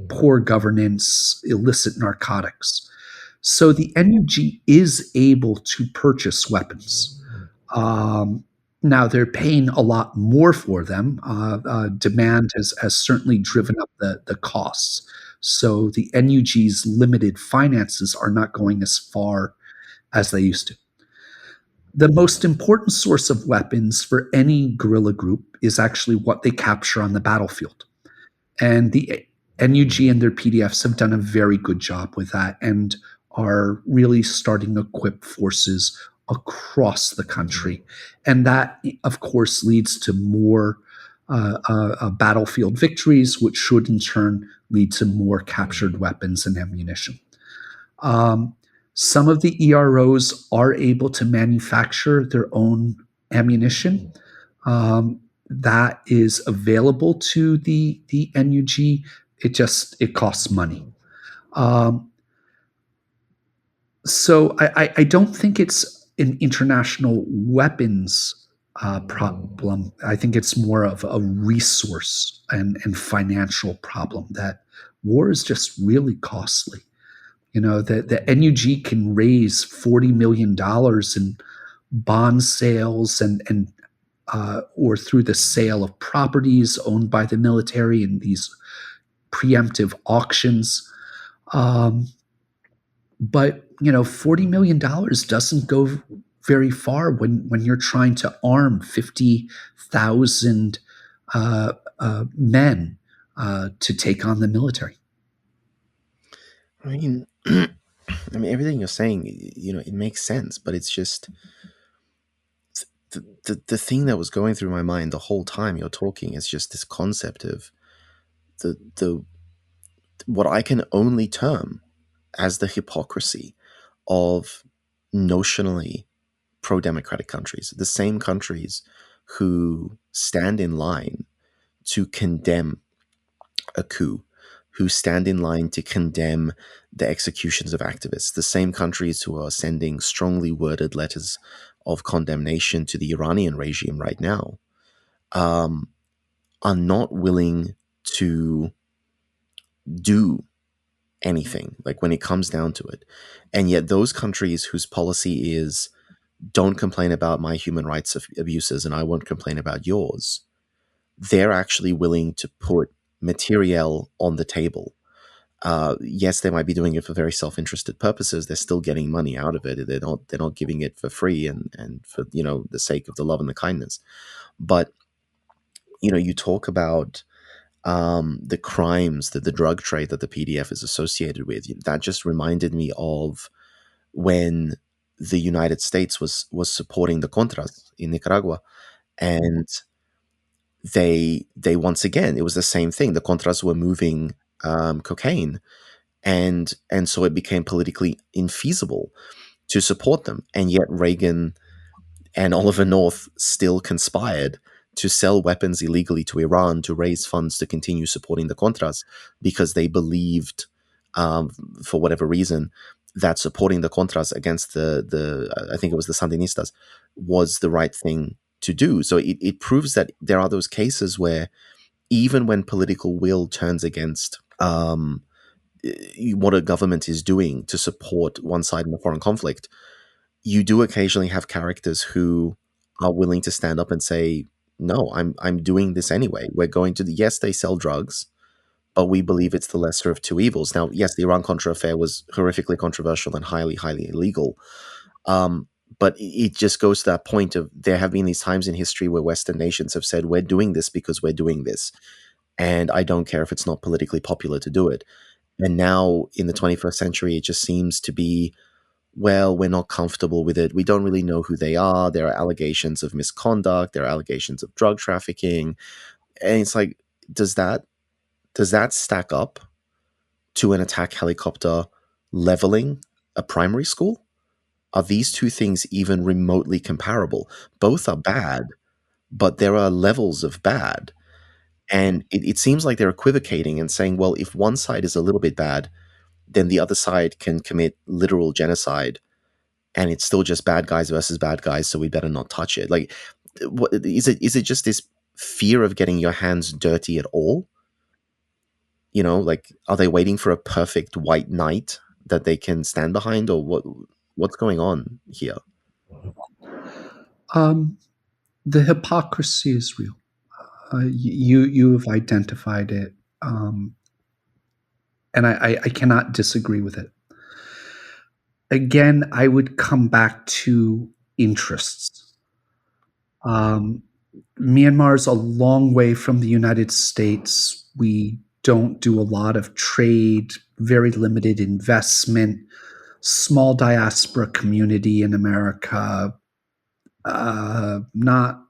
[SPEAKER 3] poor governance, illicit narcotics. So the NUG is able to purchase weapons. Now they're paying a lot more for them. Demand has certainly driven up the costs. So the NUG's limited finances are not going as far as they used to. The most important source of weapons for any guerrilla group is actually what they capture on the battlefield. And the NUG and their PDFs have done a very good job with that and are really starting to equip forces across the country. And that, of course, leads to more battlefield victories, which should in turn lead to more captured weapons and ammunition. Some of the EROs are able to manufacture their own ammunition. That is available to the NUG. It costs money. So I don't think it's an international weapons problem. I think it's more of a resource and financial problem, that war is just really costly. You know, the NUG can raise $40 million in bond sales and or through the sale of properties owned by the military in these preemptive auctions. But $40 million doesn't go very far when you're trying to arm 50,000 men to take on the military.
[SPEAKER 2] I mean, everything you're saying, it makes sense, but it's just the thing that was going through my mind the whole time you're talking is just this concept of the what I can only term as the hypocrisy of notionally pro-democratic countries, the same countries who stand in line to condemn a coup, who stand in line to condemn the executions of activists, the same countries who are sending strongly worded letters of condemnation to the Iranian regime right now, are not willing to do anything, like when it comes down to it. And yet those countries whose policy is don't complain about my human rights abuses and I won't complain about yours, they're actually willing to put materiel on the table. Yes, they might be doing it for very self-interested purposes. They're still getting money out of it. They're not giving it for free and for the sake of the love and the kindness. But you talk about the crimes, that the drug trade that the PDF is associated with. That just reminded me of when the United States was supporting the Contras in Nicaragua, and they once again, it was the same thing. The Contras were moving cocaine, and so it became politically infeasible to support them. And yet Reagan and Oliver North still conspired to sell weapons illegally to Iran to raise funds to continue supporting the Contras, because they believed, for whatever reason, that supporting the Contras against the I think it was the Sandinistas, was the right thing to do. So it proves that there are those cases where even when political will turns against what a government is doing to support one side in a foreign conflict, you do occasionally have characters who are willing to stand up and say, "No, I'm doing this anyway. We're going to." Yes, they sell drugs, but we believe it's the lesser of two evils. Now, yes, the Iran Contra affair was horrifically controversial and highly, highly illegal. But it just goes to that point of, there have been these times in history where Western nations have said, "We're doing this because we're doing this, and I don't care if it's not politically popular to do it." And now in the 21st century, it just seems to be, well, we're not comfortable with it. We don't really know who they are. There are allegations of misconduct. There are allegations of drug trafficking. And it's like, does that stack up to an attack helicopter leveling a primary school? Are these two things even remotely comparable? Both are bad, but there are levels of bad. And it seems like they're equivocating and saying, well, if one side is a little bit bad, then the other side can commit literal genocide, and it's still just bad guys versus bad guys, so we better not touch it. Like, what is it? Is it just this fear of getting your hands dirty at all? Like, are they waiting for a perfect white knight that they can stand behind, or what's going on here?
[SPEAKER 3] The hypocrisy is real. You've identified it, and I cannot disagree with it. Again, I would come back to interests. Myanmar is a long way from the United States. We don't do a lot of trade, very limited investment, small diaspora community in America, not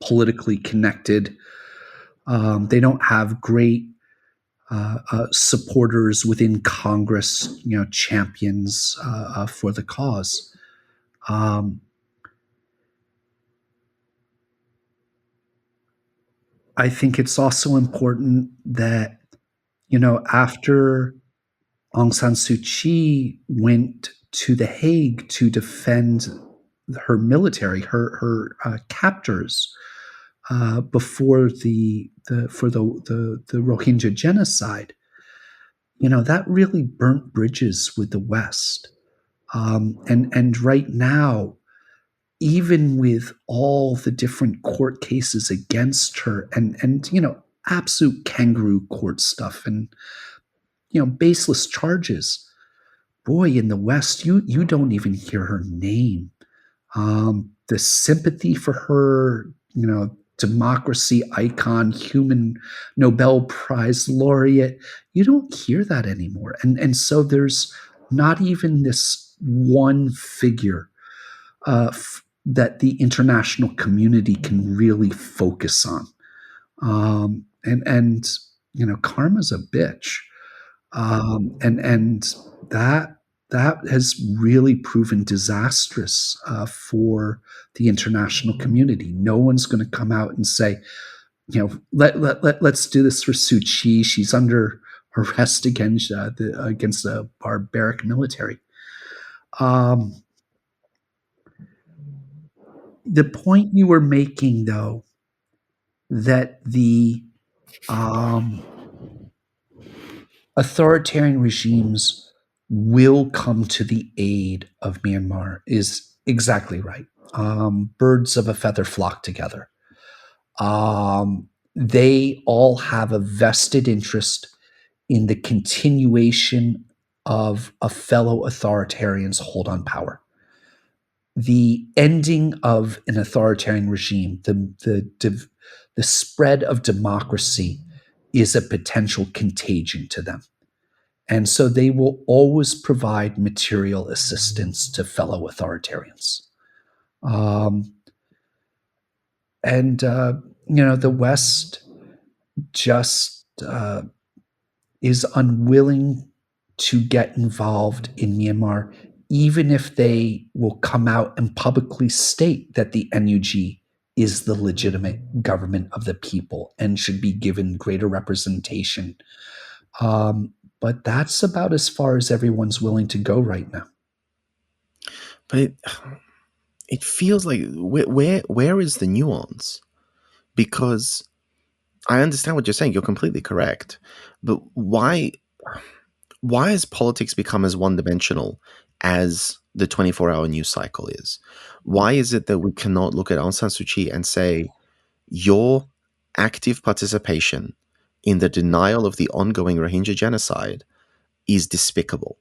[SPEAKER 3] politically connected. They don't have great supporters within Congress, champions for the cause. I think it's also important that, after Aung San Suu Kyi went to The Hague to defend her military, her captors, before the Rohingya genocide, that really burnt bridges with the West. And right now, even with all the different court cases against her, and absolute kangaroo court stuff, and baseless charges, boy, in the West, you don't even hear her name. The sympathy for her, democracy icon, human Nobel Prize laureate, you don't hear that anymore. And so there's not even this one figure that the international community can really focus on. And karma's a bitch. And that has really proven disastrous for the international community. No one's going to come out and say, let's do this for Suu Kyi. She's under arrest against the barbaric military. The point you were making, though, that the authoritarian regimes will come to the aid of Myanmar is exactly right. Birds of a feather flock together. They all have a vested interest in the continuation of a fellow authoritarian's hold on power. The ending of an authoritarian regime, the spread of democracy is a potential contagion to them. And so they will always provide material assistance to fellow authoritarians. The West just is unwilling to get involved in Myanmar, even if they will come out and publicly state that the NUG is the legitimate government of the people and should be given greater representation. But that's about as far as everyone's willing to go right now.
[SPEAKER 2] But it feels like where is the nuance? Because I understand what you're saying. You're completely correct. But why has politics become as one-dimensional as the 24-hour news cycle is? Why is it that we cannot look at Aung San Suu Kyi and say, your active participation in the denial of the ongoing Rohingya genocide is despicable?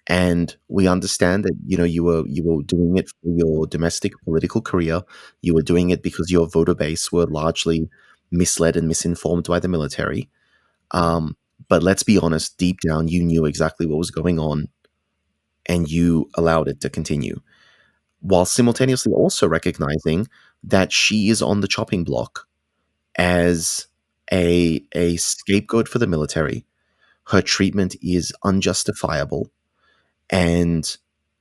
[SPEAKER 2] And we understand that you were doing it for your domestic political career. You were doing it because your voter base were largely misled and misinformed by the military. But let's be honest, deep down, you knew exactly what was going on, and you allowed it to continue, while simultaneously also recognizing that she is on the chopping block as a scapegoat for the military. Her treatment is unjustifiable, and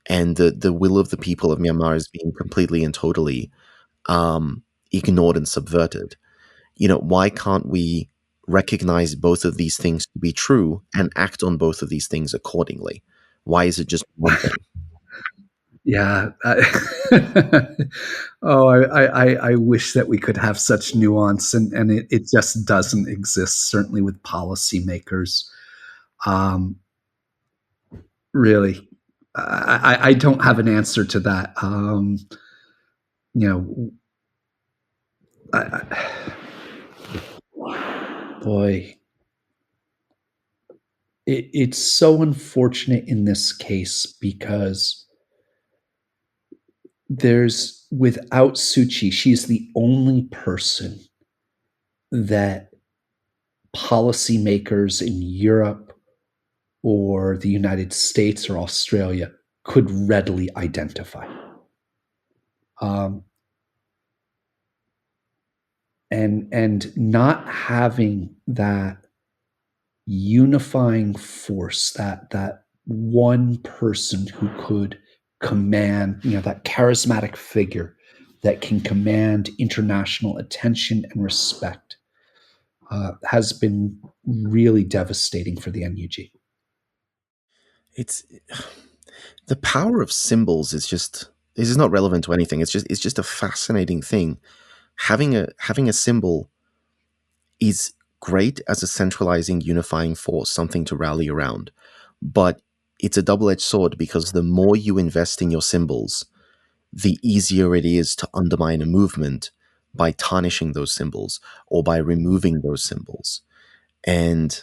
[SPEAKER 2] the will of the people of Myanmar is being completely and totally ignored and subverted. Why can't we recognize both of these things to be true and act on both of these things accordingly? Why is it just one thing?
[SPEAKER 3] Yeah. I wish that we could have such nuance, and it just doesn't exist, certainly with policymakers. Really, I don't have an answer to that. Boy, it's so unfortunate in this case because without Suu Kyi, she's the only person that policymakers in Europe or the United States or Australia could readily identify. And not having that unifying force, that one person who could command, that charismatic figure that can command international attention and respect, has been really devastating for the NUG.
[SPEAKER 2] It's the power of symbols is just, this is not relevant to anything. It's just a fascinating thing. Having a symbol is great as a centralizing, unifying force, something to rally around. But it's a double-edged sword, because the more you invest in your symbols, the easier it is to undermine a movement by tarnishing those symbols or by removing those symbols. And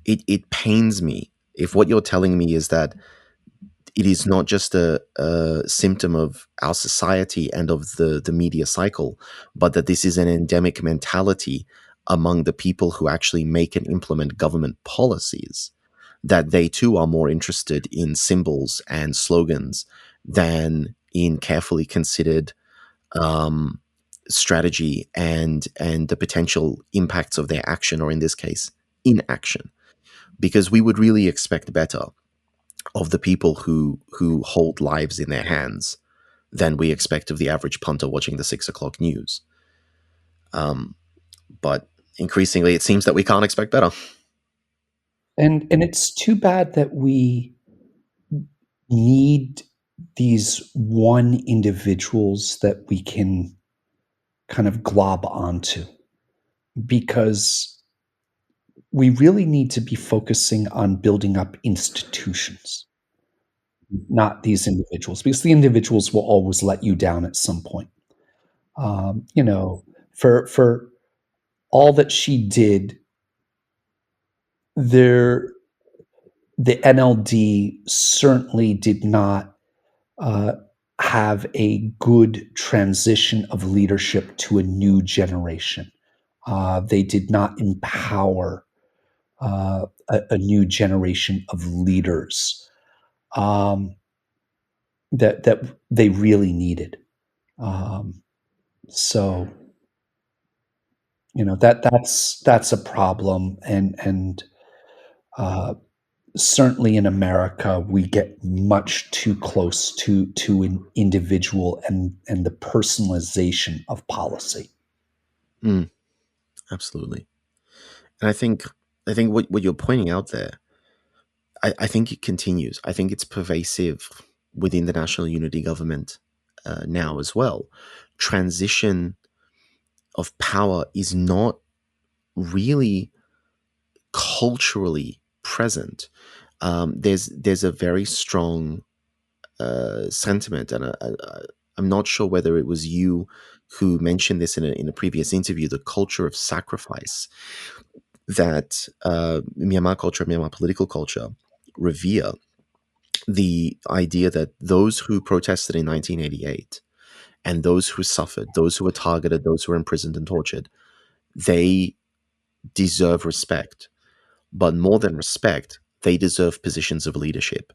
[SPEAKER 2] it pains me if what you're telling me is that it is not just a symptom of our society and of the media cycle, but that this is an endemic mentality among the people who actually make and implement government policies, that they too are more interested in symbols and slogans than in carefully considered strategy and the potential impacts of their action, or in this case, inaction. Because we would really expect better of the people who hold lives in their hands than we expect of the average punter watching the 6 o'clock news. But increasingly, it seems that we can't expect better.
[SPEAKER 3] And it's too bad that we need these one individuals that we can kind of glob onto, because we really need to be focusing on building up institutions, not these individuals, because the individuals will always let you down at some point. You know, for all that she did, there the NLD certainly did not uh, have a good transition of leadership to a new generation. They did not empower a new generation of leaders that they really needed. Um, so that's a problem, and uh, certainly in America we get much too close to an individual and the personalization of policy.
[SPEAKER 2] Mm, absolutely. And I think what you're pointing out there, I think it continues. I think it's pervasive within the national unity government now as well. Transition of power is not really culturally present. There's a very strong sentiment, and I'm not sure whether it was you who mentioned this in a previous interview. The culture of sacrifice that Myanmar culture, Myanmar political culture, revere the idea that those who protested in 1988 and those who suffered, those who were targeted, those who were imprisoned and tortured, they deserve respect. But more than respect, they deserve positions of leadership.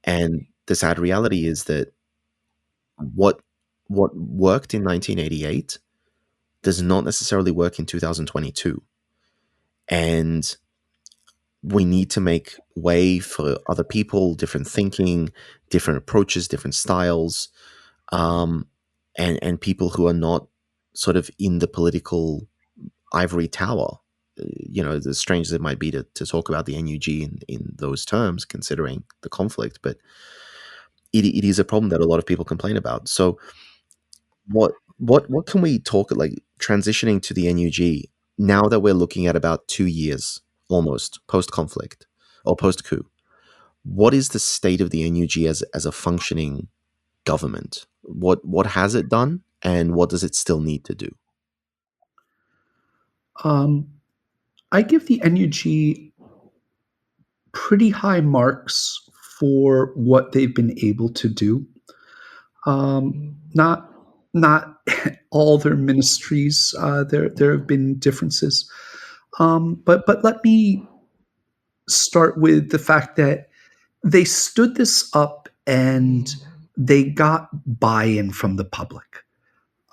[SPEAKER 2] And the sad reality is that what what worked in 1988 does not necessarily work in 2022. And we need to make way for other people, different thinking, different approaches, different styles, um, and people who are not sort of in the political ivory tower. As strange as it might be to talk about the NUG in those terms, considering the conflict, but it is a problem that a lot of people complain about. So, what can we talk like transitioning to the NUG now that we're looking at about 2 years almost post conflict or post coup? What is the state of the NUG as a functioning government? What has it done, and what does it still need to do?
[SPEAKER 3] Um, I give the NUG pretty high marks for what they've been able to do. Not all their ministries. There have been differences, but let me start with the fact that they stood this up and they got buy-in from the public.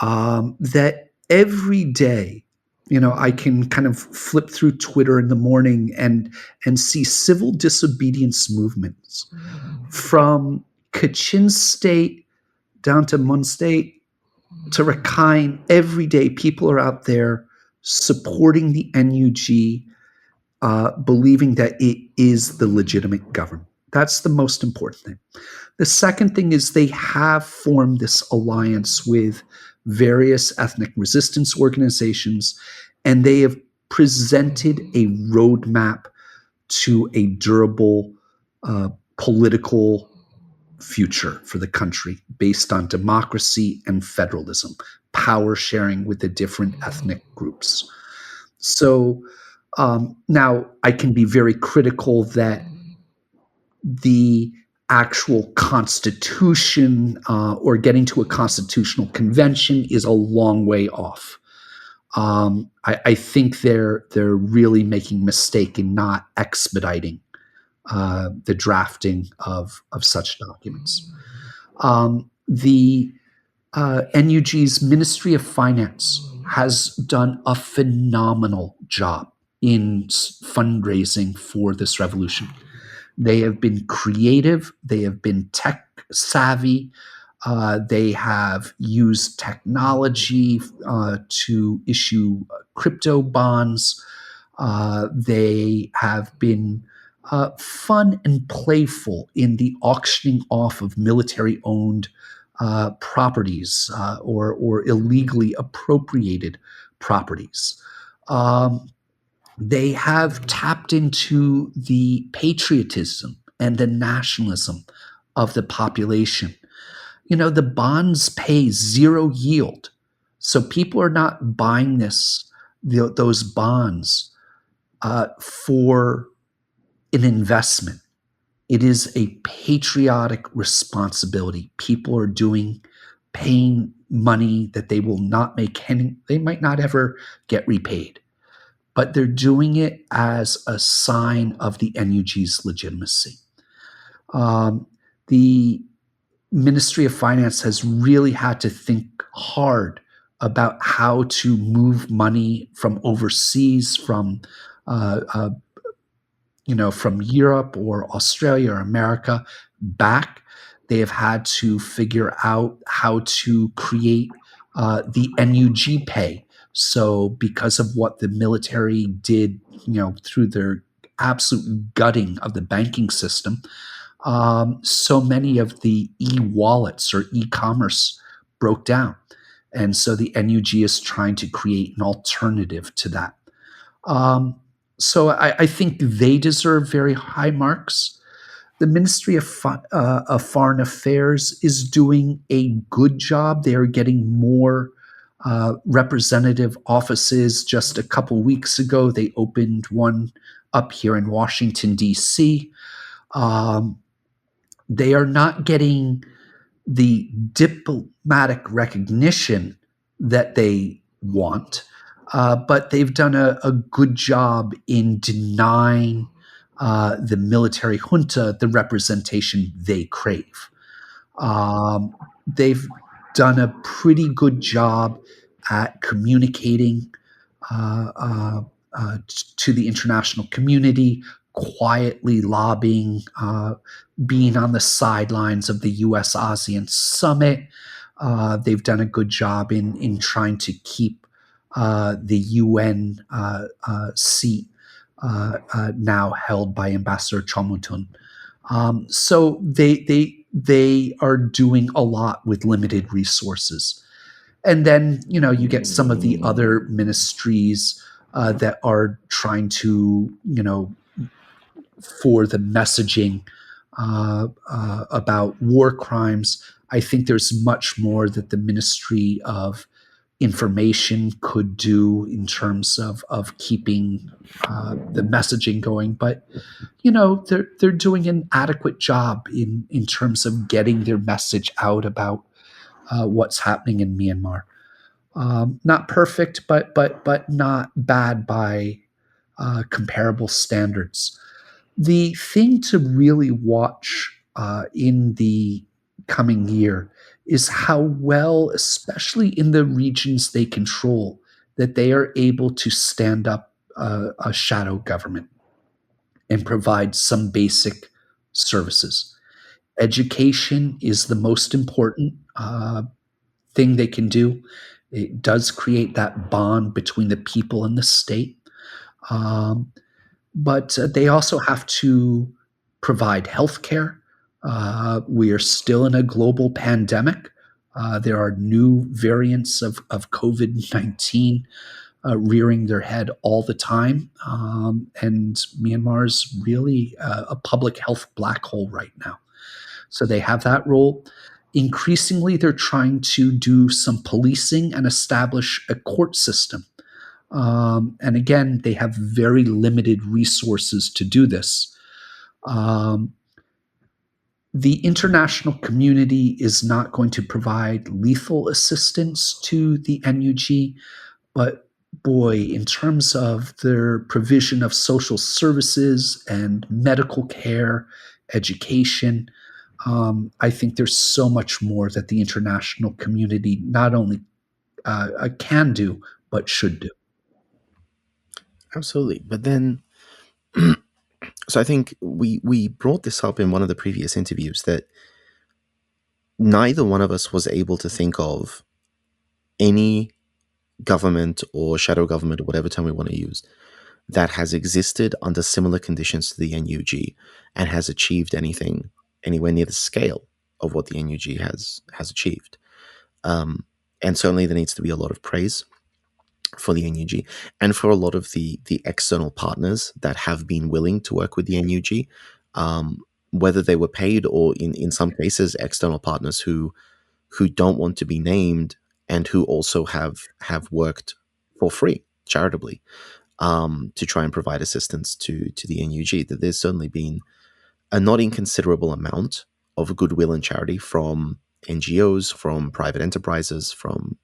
[SPEAKER 3] That every day, I can kind of flip through Twitter in the morning and see civil disobedience movements from Kachin State down to Mun State to Rakhine. Every day, people are out there supporting the NUG, believing that it is the legitimate government. That's the most important thing. The second thing is they have formed this alliance with various ethnic resistance organizations, and they have presented a roadmap to a durable political future for the country based on democracy and federalism, power sharing with the different ethnic groups. So now I can be very critical that the actual constitution or getting to a constitutional convention is a long way off. I think they're really making a mistake in not expediting the drafting of such documents. The NUG's Ministry of Finance has done a phenomenal job in fundraising for this revolution. They have been creative. They have been tech savvy. They have used technology to issue crypto bonds. They have been fun and playful in the auctioning off of military-owned properties or illegally appropriated properties. They have tapped into the patriotism and the nationalism of the population. The bonds pay zero yield. So people are not buying those bonds for an investment. It is a patriotic responsibility. People are paying money that they will not they might not ever get repaid, but they're doing it as a sign of the NUG's legitimacy. The Ministry of Finance has really had to think hard about how to move money from overseas, from from Europe or Australia or America back. They have had to figure out how to create the NUG pay. So, because of what the military did, through their absolute gutting of the banking system, so many of the e-wallets or e-commerce broke down. And so the NUG is trying to create an alternative to that. So I think they deserve very high marks. The Ministry of Foreign Affairs is doing a good job. They are getting more representative offices. Just a couple weeks ago, they opened one up here in Washington, D.C. They are not getting the diplomatic recognition that they want, but they've done a good job in denying the military junta the representation they crave. They've done a pretty good job at communicating uh, uh, to the international community, quietly lobbying, being on the sidelines of the US ASEAN summit. They've done a good job in trying to keep the UN seat now held by Ambassador Chomutun. So they are doing a lot with limited resources. And then, you get some of the other ministries that are trying to, for the messaging about war crimes. I think there's much more that the Ministry of Information could do in terms of keeping the messaging going. But, they're doing an adequate job in terms of getting their message out about what's happening in Myanmar. Not perfect, but not bad by comparable standards. The thing to really watch in the coming year is how well, especially in the regions they control, that they are able to stand up a shadow government and provide some basic services. Education is the most important thing they can do. It does create that bond between the people and the state. But they also have to provide health care. We are still in a global pandemic. There are new variants of COVID-19 rearing their head all the time. And Myanmar is really a public health black hole right now. So they have that role. Increasingly, they're trying to do some policing and establish a court system. And again, they have very limited resources to do this. The international community is not going to provide lethal assistance to the NUG, but boy, in terms of their provision of social services and medical care, education, I think there's so much more that the international community not only can do, but should do.
[SPEAKER 2] Absolutely. But then, so I think we brought this up in one of the previous interviews that neither one of us was able to think of any government or shadow government or whatever term we want to use that has existed under similar conditions to the NUG and has achieved anything anywhere near the scale of what the NUG has achieved. And certainly there needs to be a lot of praise for the NUG and for a lot of the external partners that have been willing to work with the NUG, whether they were paid or in some cases external partners who don't want to be named and who also have worked for free charitably to try and provide assistance to the NUG. That there's certainly been a not inconsiderable amount of goodwill and charity from NGOs, from private enterprises, from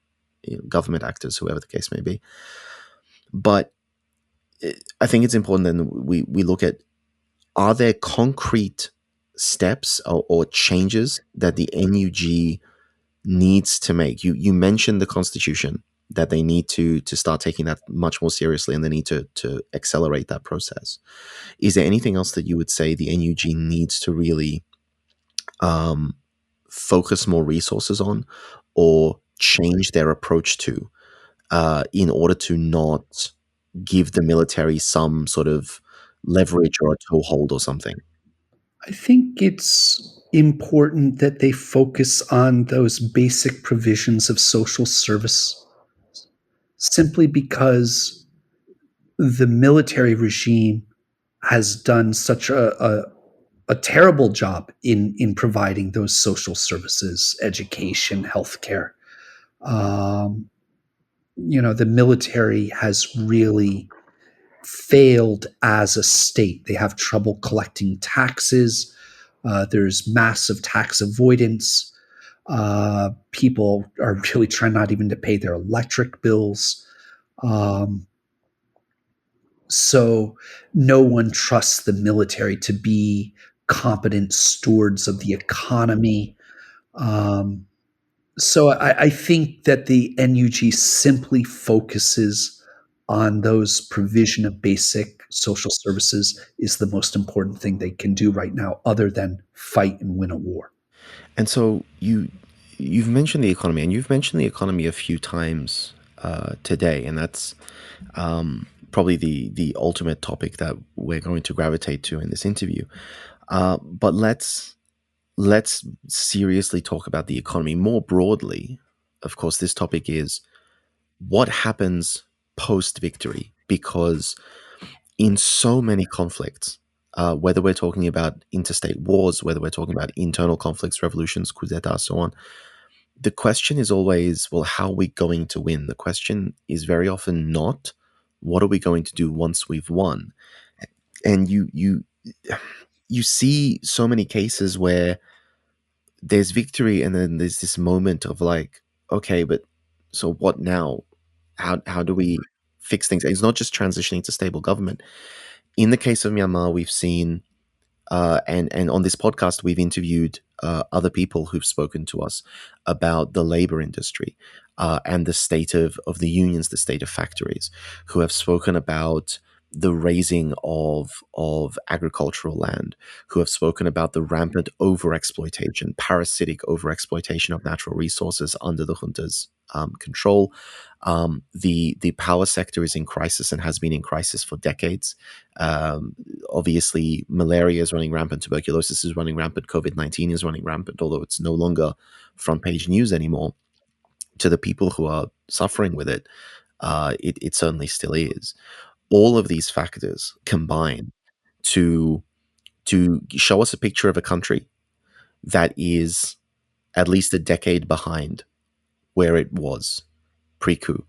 [SPEAKER 2] government actors, whoever the case may be. But I think it's important that we look at, are there concrete steps or changes that the NUG needs to make? You mentioned the Constitution, that they need to start taking that much more seriously, and they need to accelerate that process. Is there anything else that you would say the NUG needs to really focus more resources on or change their approach to in order to not give the military some sort of leverage or a toehold or something?
[SPEAKER 3] I think it's important that they focus on those basic provisions of social service simply because the military regime has done such a terrible job in providing those social services, education, healthcare. Um, the military has really failed as a state. They have trouble collecting taxes. There's massive tax avoidance. People are really trying not even to pay their electric bills. Um, so no one trusts the military to be competent stewards of the economy. Um, so I think that the NUG simply focuses on those provision of basic social services is the most important thing they can do right now, other than fight and win a war.
[SPEAKER 2] And so you've mentioned the economy, and you've mentioned the economy a few times today, and that's probably the ultimate topic that we're going to gravitate to in this interview. But let's seriously talk about the economy more broadly. Of course, this topic is what happens post victory, because in so many conflicts, whether we're talking about interstate wars, whether we're talking about internal conflicts, revolutions, coups d'etat, so on, the question is always, well, how are we going to win? The question is very often not, what are we going to do once we've won? And you see so many cases where there's victory and then there's this moment of like, okay, but so what now? How do we fix things? It's not just transitioning to stable government. In the case of Myanmar, we've seen and on this podcast, we've interviewed other people who've spoken to us about the labor industry and the state of the unions, the state of factories, who have spoken about the raising of agricultural land, who have spoken about the rampant overexploitation, parasitic overexploitation of natural resources under the junta's control. The power sector is in crisis and has been in crisis for decades. Obviously, malaria is running rampant, tuberculosis is running rampant, COVID-19 is running rampant, although it's no longer front page news anymore. To the people who are suffering with it, it certainly still is. All of these factors combine to show us a picture of a country that is at least a decade behind where it was pre-coup.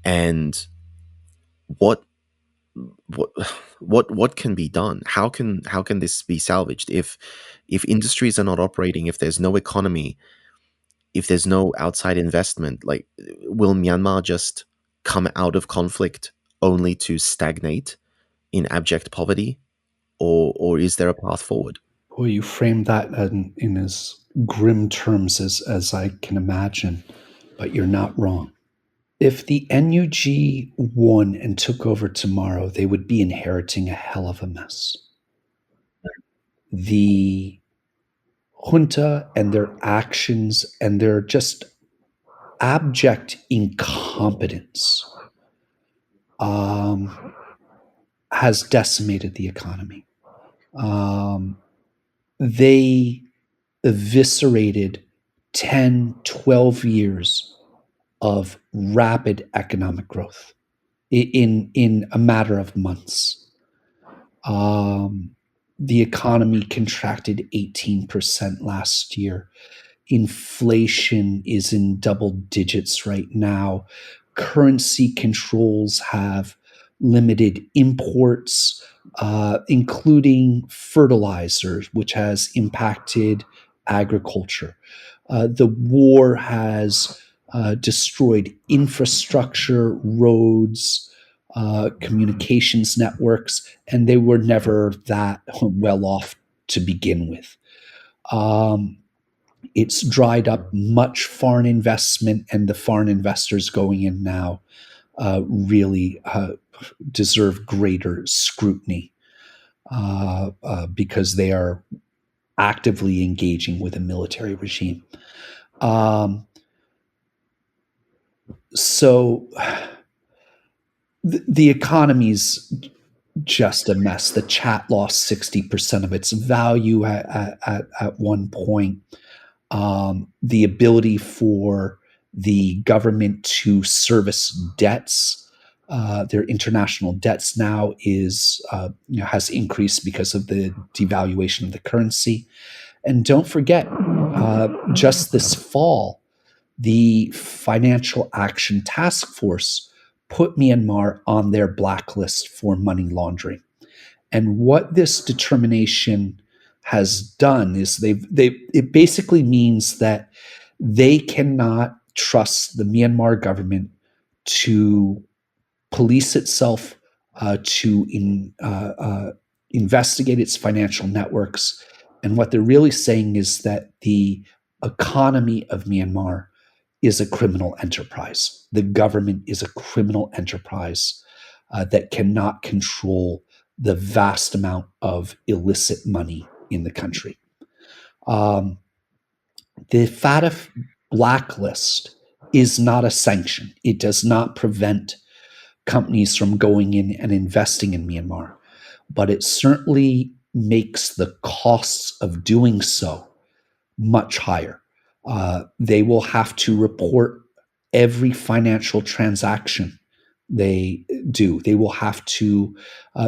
[SPEAKER 2] And what what what can be done? How can this be salvaged if industries are not operating, if there's no economy, if there's no outside investment? Like, will Myanmar just come out of conflict only to stagnate in abject poverty, or is there a path forward?
[SPEAKER 3] Boy, you framed that in as grim terms as I can imagine, but you're not wrong. If the NUG won and took over tomorrow, they would be inheriting a hell of a mess. The junta and their actions and their just abject incompetence um, has decimated the economy. They eviscerated 10, 12 years of rapid economic growth in a matter of months. The economy contracted 18% last year. Inflation is in double digits right now. Currency controls have limited imports, including fertilizers, which has impacted agriculture. The war has destroyed infrastructure, roads, communications networks, and they were never that well off to begin with. It's dried up much foreign investment, and the foreign investors going in now really deserve greater scrutiny because they are actively engaging with a military regime. So the economy's just a mess. The chat lost 60% of its value at one point. The ability for the government to service debts, their international debts now has increased because of the devaluation of the currency. And don't forget, just this fall, the Financial Action Task Force put Myanmar on their blacklist for money laundering. And what this determination has done is it basically means that they cannot trust the Myanmar government to police itself, to investigate its financial networks. And what they're really saying is that the economy of Myanmar is a criminal enterprise. The government is a criminal enterprise that cannot control the vast amount of illicit money in the country. The FATF blacklist is not a sanction. It does not prevent companies from going in and investing in Myanmar, but it certainly makes the costs of doing so much higher. They will have to report every financial transaction they do. They will have to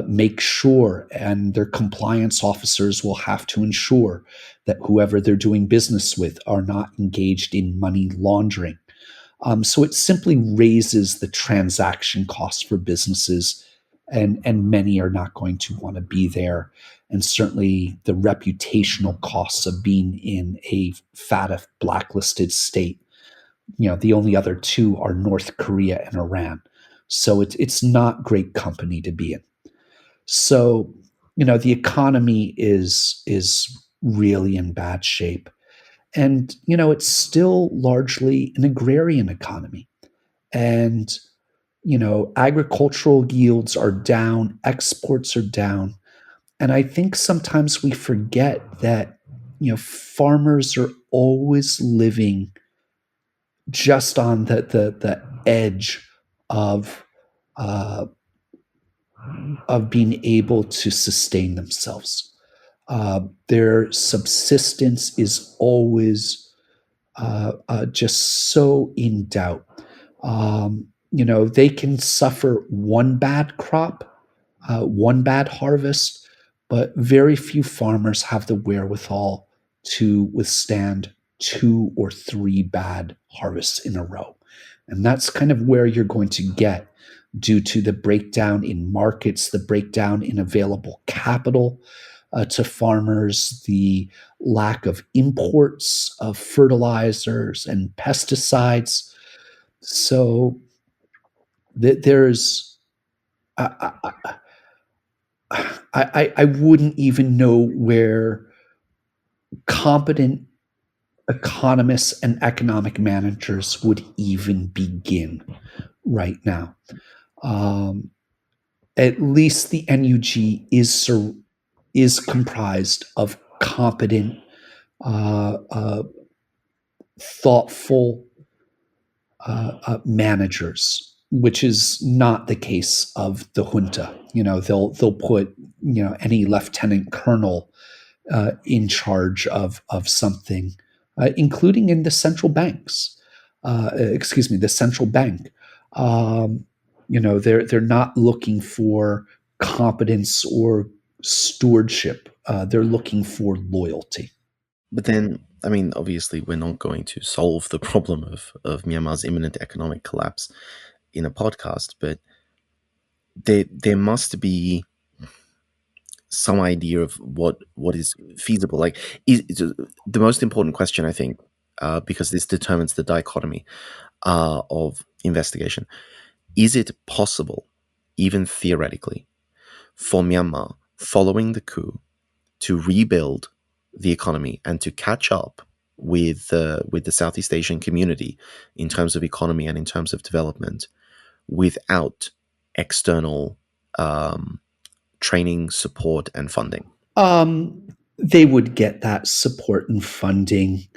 [SPEAKER 3] make sure, and their compliance officers will have to ensure that whoever they're doing business with are not engaged in money laundering. So it simply raises the transaction costs for businesses, and many are not going to want to be there. And certainly the reputational costs of being in a FATF blacklisted state. The only other two are North Korea and Iran. So it's not great company to be in. So, the economy is really in bad shape. And, it's still largely an agrarian economy. And, agricultural yields are down, exports are down. And I think sometimes we forget that, farmers are always living just on the edge of being able to sustain themselves. Their subsistence is always just so in doubt. They can suffer one bad crop, one bad harvest, but very few farmers have the wherewithal to withstand 2 or 3 bad harvests in a row. And that's kind of where you're going to get due to the breakdown in markets, the breakdown in available capital to farmers, the lack of imports of fertilizers and pesticides. So there's, I wouldn't even know where competent economists and economic managers would even begin right now. At least the NUG is comprised of competent, thoughtful managers, which is not the case of the junta. They'll put any lieutenant colonel in charge of something, including in the central banks. the central bank. They're not looking for competence or stewardship. They're looking for loyalty.
[SPEAKER 2] But then, I mean, obviously, we're not going to solve the problem of Myanmar's imminent economic collapse in a podcast, but there must be some idea of what is feasible. Like, the most important question, I think, because this determines the dichotomy of investigation. Is it possible, even theoretically, for Myanmar, following the coup, to rebuild the economy and to catch up with the Southeast Asian community in terms of economy and in terms of development without external training, support, and funding?
[SPEAKER 3] They would get that support and funding.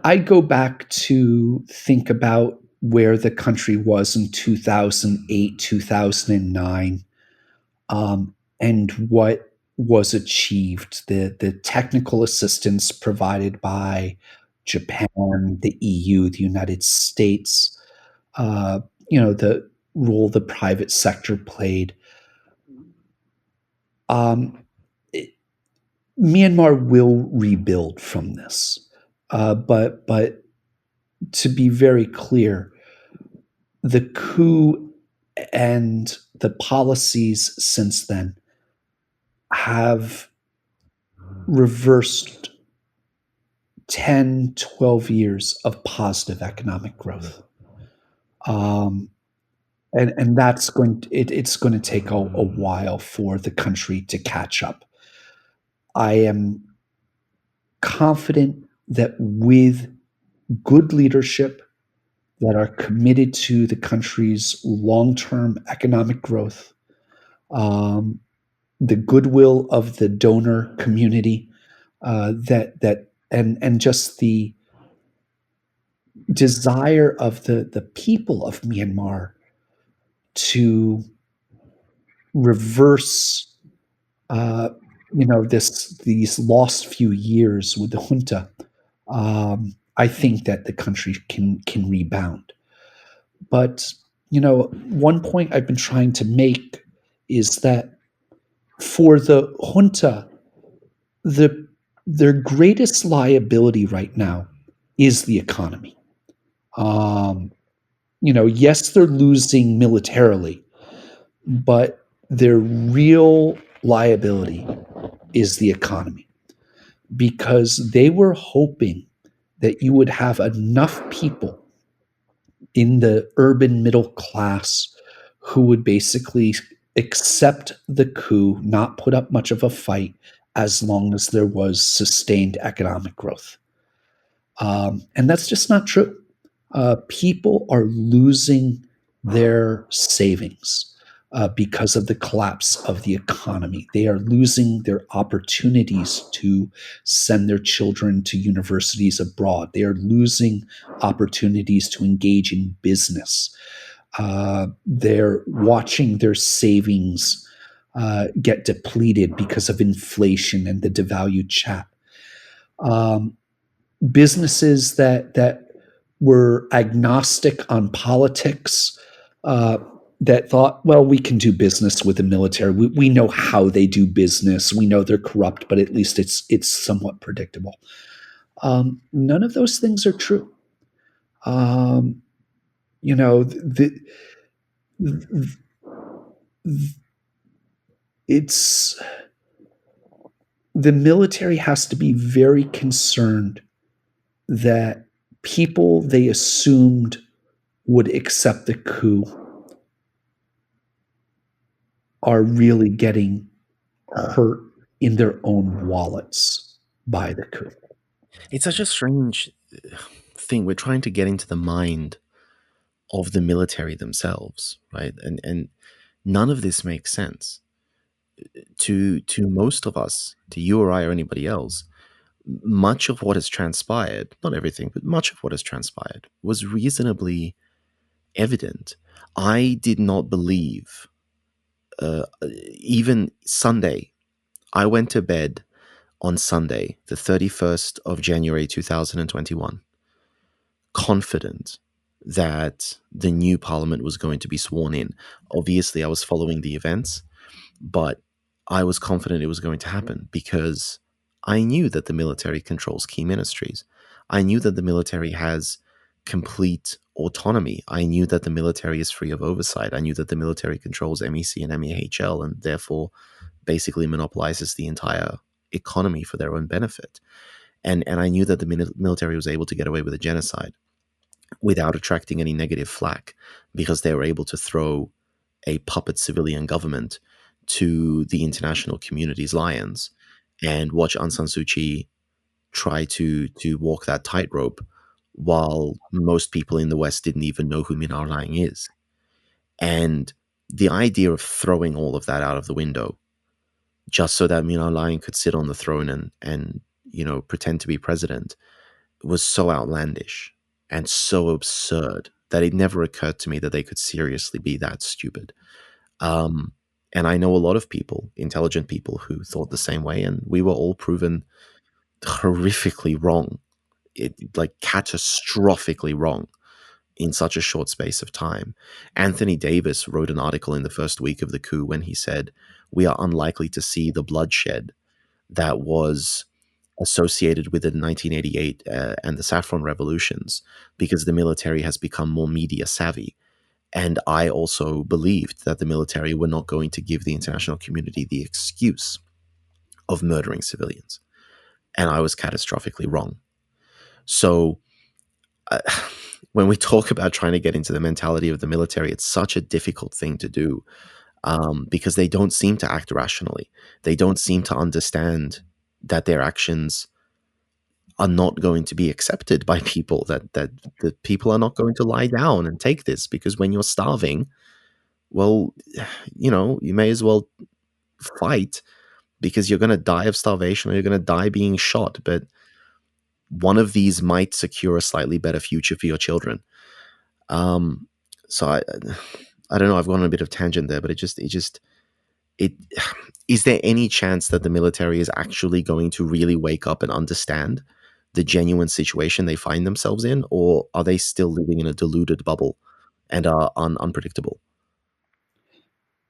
[SPEAKER 3] I go back to think about where the country was in 2008, 2009, and what was achieved. The technical assistance provided by Japan, the EU, the United States, the role the private sector played. Myanmar will rebuild from this, but to be very clear, the coup and the policies since then have reversed 10, 12 years of positive economic growth. And that's it's going to take a while for the country to catch up. I am confident that with good leadership that are committed to the country's long-term economic growth, the goodwill of the donor community, and just the desire of the people of Myanmar to reverse, these lost few years with the junta. I think that the country can rebound. But one point I've been trying to make is that for the junta, their greatest liability right now is the economy. Yes, they're losing militarily, but their real liability is the economy, because they were hoping that you would have enough people in the urban middle class who would basically accept the coup, not put up much of a fight, as long as there was sustained economic growth. And that's just not true. People are losing their savings because of the collapse of the economy. They are losing their opportunities to send their children to universities abroad. They are losing opportunities to engage in business. They're watching their savings get depleted because of inflation and the devalued chat. Businesses that were agnostic on politics, that thought, well, we can do business with the military. We know how they do business. We know they're corrupt, but at least it's somewhat predictable. None of those things are true. It's the military has to be very concerned that people they assumed would accept the coup are really getting hurt in their own wallets by the coup.
[SPEAKER 2] It's such a strange thing. We're trying to get into the mind of the military themselves, right? And none of this makes sense to most of us, to you or I or anybody else. Much of what has transpired, not everything, but much of what has transpired was reasonably evident. I did not believe, even Sunday, I went to bed on Sunday, the 31st of January 2021, confident that the new parliament was going to be sworn in. Obviously, I was following the events, but I was confident it was going to happen because I knew that the military controls key ministries. I knew that the military has complete autonomy. I knew that the military is free of oversight. I knew that the military controls MEC and MEHL and therefore basically monopolizes the entire economy for their own benefit. And I knew that the military was able to get away with a genocide without attracting any negative flack because they were able to throw a puppet civilian government to the international community's lions and watch Aung San Suu Kyi try to walk that tightrope while most people in the West didn't even know who Min Aung Hlaing is. And the idea of throwing all of that out of the window just so that Min Aung Hlaing could sit on the throne and pretend to be president was so outlandish and so absurd that it never occurred to me that they could seriously be that stupid. And I know a lot of people, intelligent people, who thought the same way, and we were all proven horrifically wrong, catastrophically wrong in such a short space of time. Anthony Davis wrote an article in the first week of the coup when he said, "We are unlikely to see the bloodshed that was associated with the 1988 and the saffron revolutions because the military has become more media savvy." And I also believed that the military were not going to give the international community the excuse of murdering civilians. And I was catastrophically wrong. So when we talk about trying to get into the mentality of the military, it's such a difficult thing to do because they don't seem to act rationally. They don't seem to understand that their actions are not going to be accepted by people, that the people are not going to lie down and take this, because when you're starving, well, you may as well fight because you're going to die of starvation or you're going to die being shot. But one of these might secure a slightly better future for your children. So I don't know. I've gone on a bit of tangent there, but it is there any chance that the military is actually going to really wake up and understand the genuine situation they find themselves in, or are they still living in a deluded bubble and are unpredictable?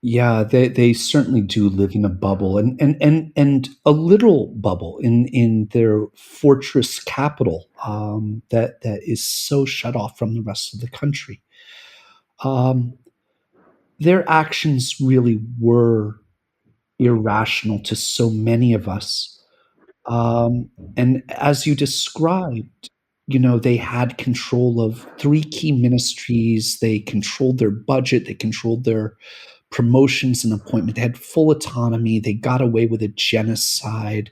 [SPEAKER 3] Yeah, they certainly do live in a bubble, and a literal bubble in their fortress capital, that is so shut off from the rest of the country. Um, their actions really were irrational to so many of us. And as you described, they had control of three key ministries. They controlled their budget. They controlled their promotions and appointment. They had full autonomy. They got away with a genocide.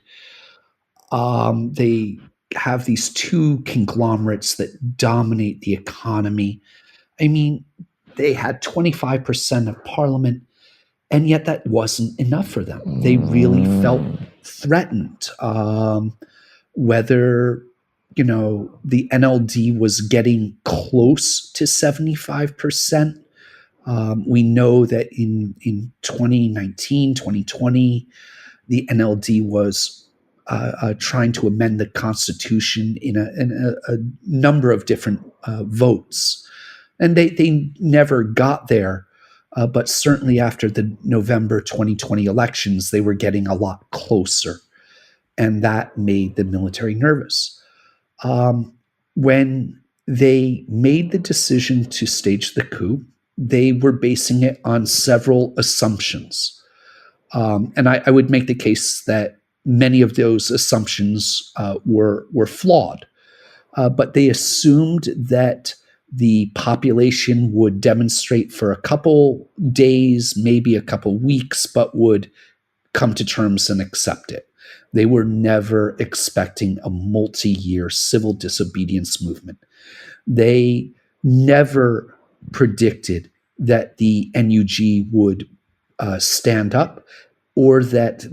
[SPEAKER 3] They have these two conglomerates that dominate the economy. I mean, they had 25% of parliament, and yet that wasn't enough for them. They really felt threatened. Whether the NLD was getting close to 75%. We know that in 2019, 2020, the NLD was trying to amend the Constitution in a number of different votes. And they never got there. But certainly after the November 2020 elections, they were getting a lot closer. And that made the military nervous. When they made the decision to stage the coup, they were basing it on several assumptions. And I would make the case that many of those assumptions were flawed. But they assumed that the population would demonstrate for a couple days, maybe a couple weeks, but would come to terms and accept it. They were never expecting a multi-year civil disobedience movement. They never predicted that the NUG would stand up, or that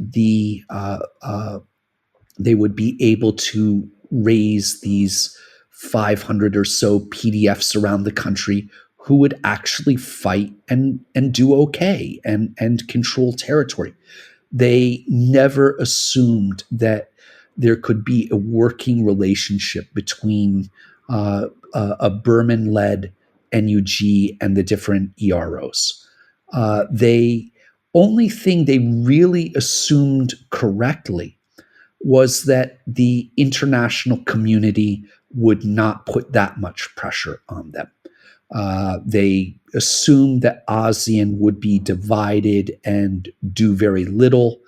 [SPEAKER 3] they would be able to raise these 500 or so PDFs around the country who would actually fight and do okay and control territory. They never assumed that there could be a working relationship between a Burman-led NUG and the different EROs. The only thing they really assumed correctly was that the international community would not put that much pressure on them. They assumed that ASEAN would be divided and do very little.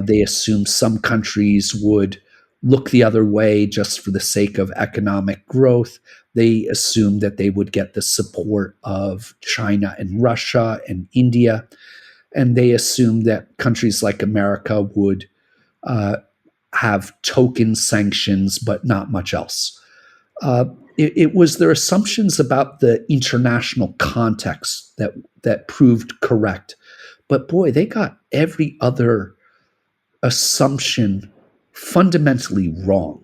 [SPEAKER 3] They assumed some countries would look the other way just for the sake of economic growth. They assumed that they would get the support of China and Russia and India. And they assumed that countries like America would have token sanctions, but not much else. It was their assumptions about the international context that proved correct. But boy, they got every other assumption fundamentally wrong.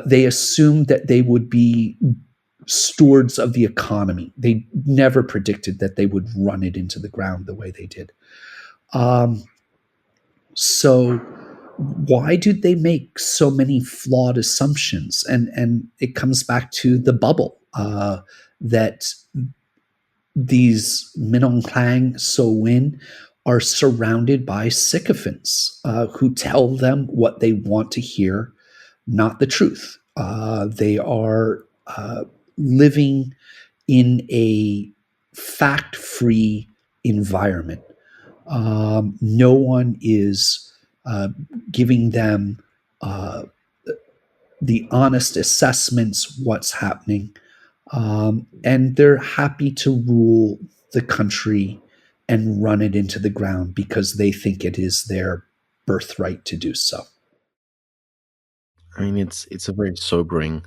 [SPEAKER 3] They assumed that they would be stewards of the economy. They never predicted that they would run it into the ground the way they did. So why did they make so many flawed assumptions? And it comes back to the bubble that these Min Aung Hlaing, Suu Kyi are surrounded by sycophants who tell them what they want to hear, not the truth. They are living in a fact-free environment. No one is giving them the honest assessments what's happening, and they're happy to rule the country and run it into the ground because they think it is their birthright to do so.
[SPEAKER 2] I mean, it's a very sobering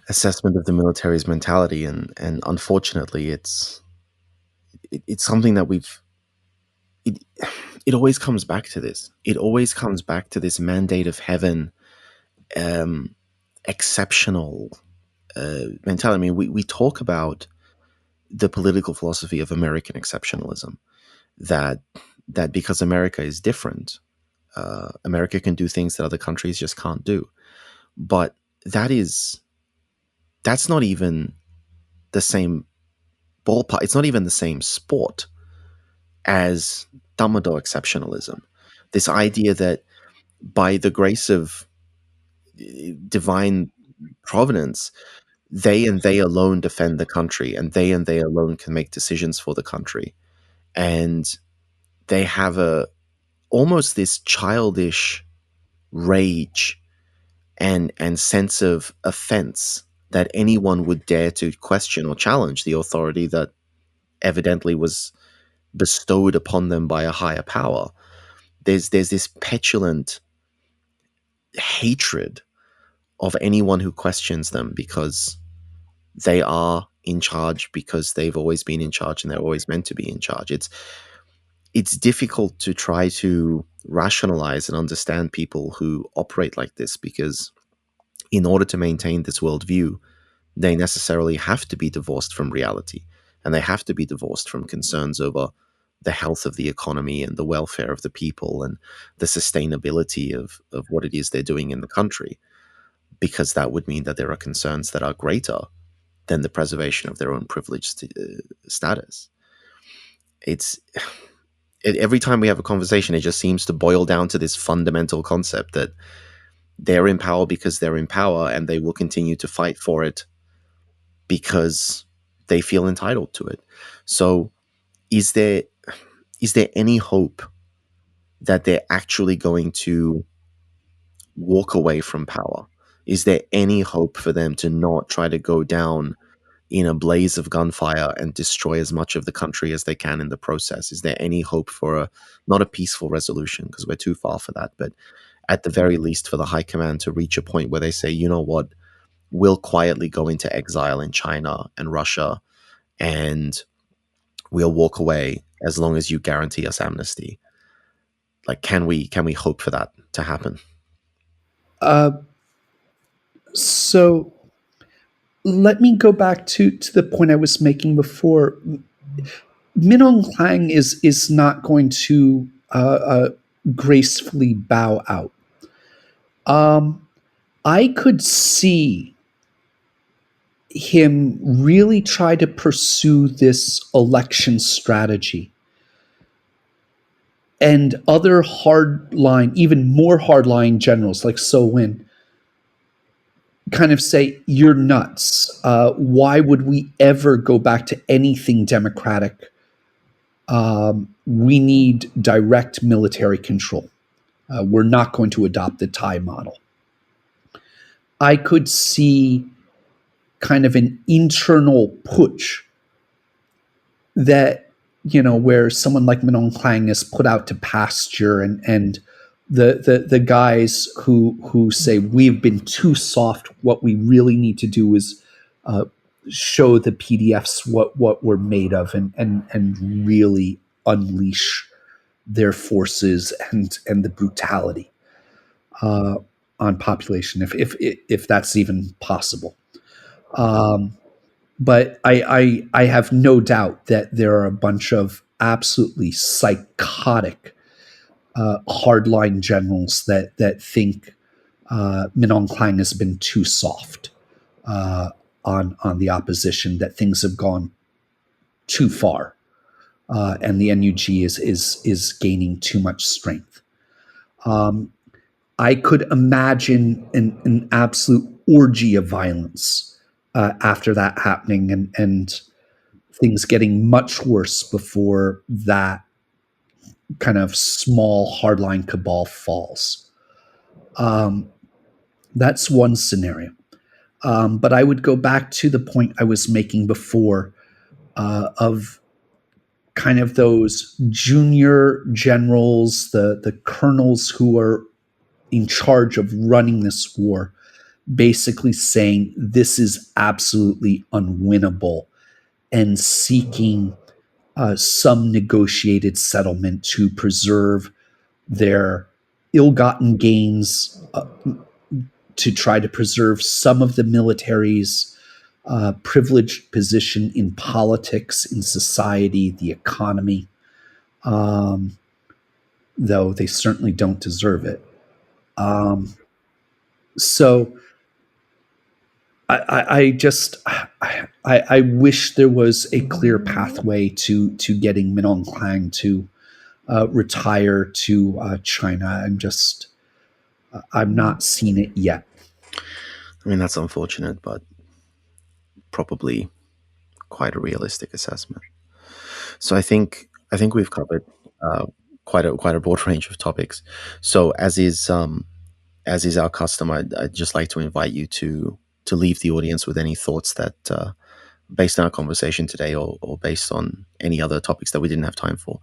[SPEAKER 2] assessment of the military's mentality, and unfortunately, it's something that it always comes back to this. It always comes back to this mandate of heaven, exceptional mentality. I mean, we talk about the political philosophy of American exceptionalism, that because America is different, America can do things that other countries just can't do. But that's not even the same ballpark. It's not even the same sport as Tatmadaw exceptionalism. This idea that by the grace of divine providence, they and they alone defend the country, and they alone can make decisions for the country. And they have almost this childish rage and sense of offense that anyone would dare to question or challenge the authority that evidently was bestowed upon them by a higher power. There's this petulant hatred of anyone who questions them because they are in charge, because they've always been in charge and they're always meant to be in charge. It's difficult to try to rationalize and understand people who operate like this, because in order to maintain this worldview, they necessarily have to be divorced from reality, and they have to be divorced from concerns over the health of the economy and the welfare of the people and the sustainability of what it is they're doing in the country, because that would mean that there are concerns that are greater than the preservation of their own privileged status. Every time we have a conversation, it just seems to boil down to this fundamental concept that they're in power because they're in power, and they will continue to fight for it because they feel entitled to it. So is there any hope that they're actually going to walk away from power? Is there any hope for them to not try to go down in a blaze of gunfire and destroy as much of the country as they can in the process? Is there any hope for not a peaceful resolution, because we're too far for that, but at the very least for the high command to reach a point where they say, you know what, we'll quietly go into exile in China and Russia, and we'll walk away as long as you guarantee us amnesty? Like, can we hope for that to happen?
[SPEAKER 3] So let me go back to the point I was making before. Min Aung Hlaing is not going to gracefully bow out. I could see him really try to pursue this election strategy, and other hardline, even more hardline generals like So Win kind of say, "You're nuts. Why would we ever go back to anything democratic? We need direct military control. We're not going to adopt the Thai model." I could see kind of an internal putsch that, where someone like Min Aung Hlaing is put out to pasture, and the guys who say we've been too soft. What we really need to do is show the PDFs what we're made of, and really unleash their forces and the brutality on population, if that's even possible. But I have no doubt that there are a bunch of absolutely psychotic hardline generals that think Min Aung Hlaing has been too soft on the opposition, that things have gone too far, and the NUG is gaining too much strength. I could imagine an absolute orgy of violence after that happening, and things getting much worse before that kind of small hardline cabal falls. That's one scenario. But I would go back to the point I was making before of kind of those junior generals, the colonels who are in charge of running this war, basically saying this is absolutely unwinnable, and seeking some negotiated settlement to preserve their ill-gotten gains, to try to preserve some of the military's privileged position in politics, in society, the economy, though they certainly don't deserve it. So I wish there was a clear pathway to getting Min Aung Hlaing to retire to China, and just I'm not seeing it yet.
[SPEAKER 2] I mean, that's unfortunate, but probably quite a realistic assessment. So I think we've covered quite a broad range of topics. So as is our custom, I'd just like to invite you to leave the audience with any thoughts that, based on our conversation today, or based on any other topics that we didn't have time for,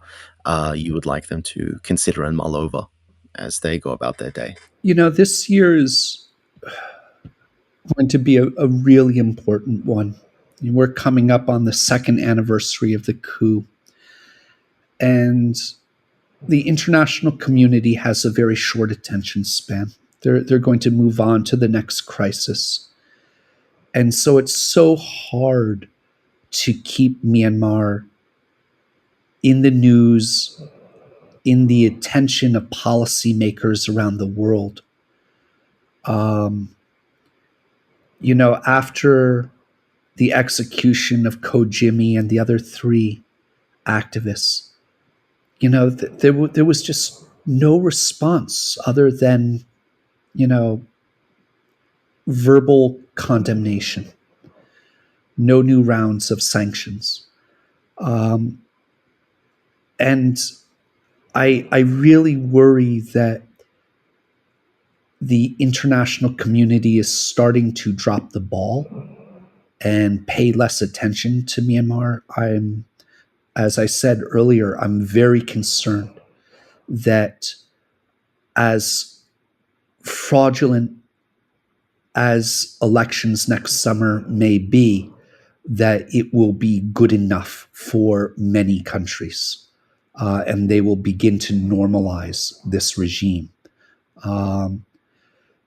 [SPEAKER 2] you would like them to consider and mull over as they go about their day.
[SPEAKER 3] This year is going to be a really important one. We're coming up on the second anniversary of the coup, and the international community has a very short attention span. They're going to move on to the next crisis. And so it's so hard to keep Myanmar in the news, in the attention of policymakers around the world. After the execution of Ko Jimmy and the other 3 activists, there was just no response other than, verbal condemnation, no new rounds of sanctions. And I really worry that the international community is starting to drop the ball and pay less attention to Myanmar. As I said earlier, I'm very concerned that as fraudulent as elections next summer may be, that it will be good enough for many countries, and they will begin to normalize this regime.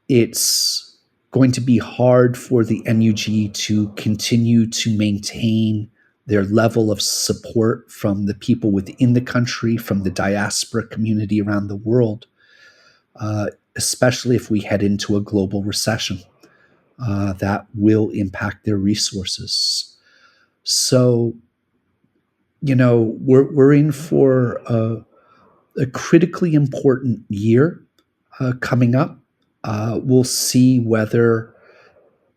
[SPEAKER 3] It's going to be hard for the NUG to continue to maintain their level of support from the people within the country, from the diaspora community around the world, especially if we head into a global recession. That will impact their resources. So, we're in for a critically important year coming up. We'll see whether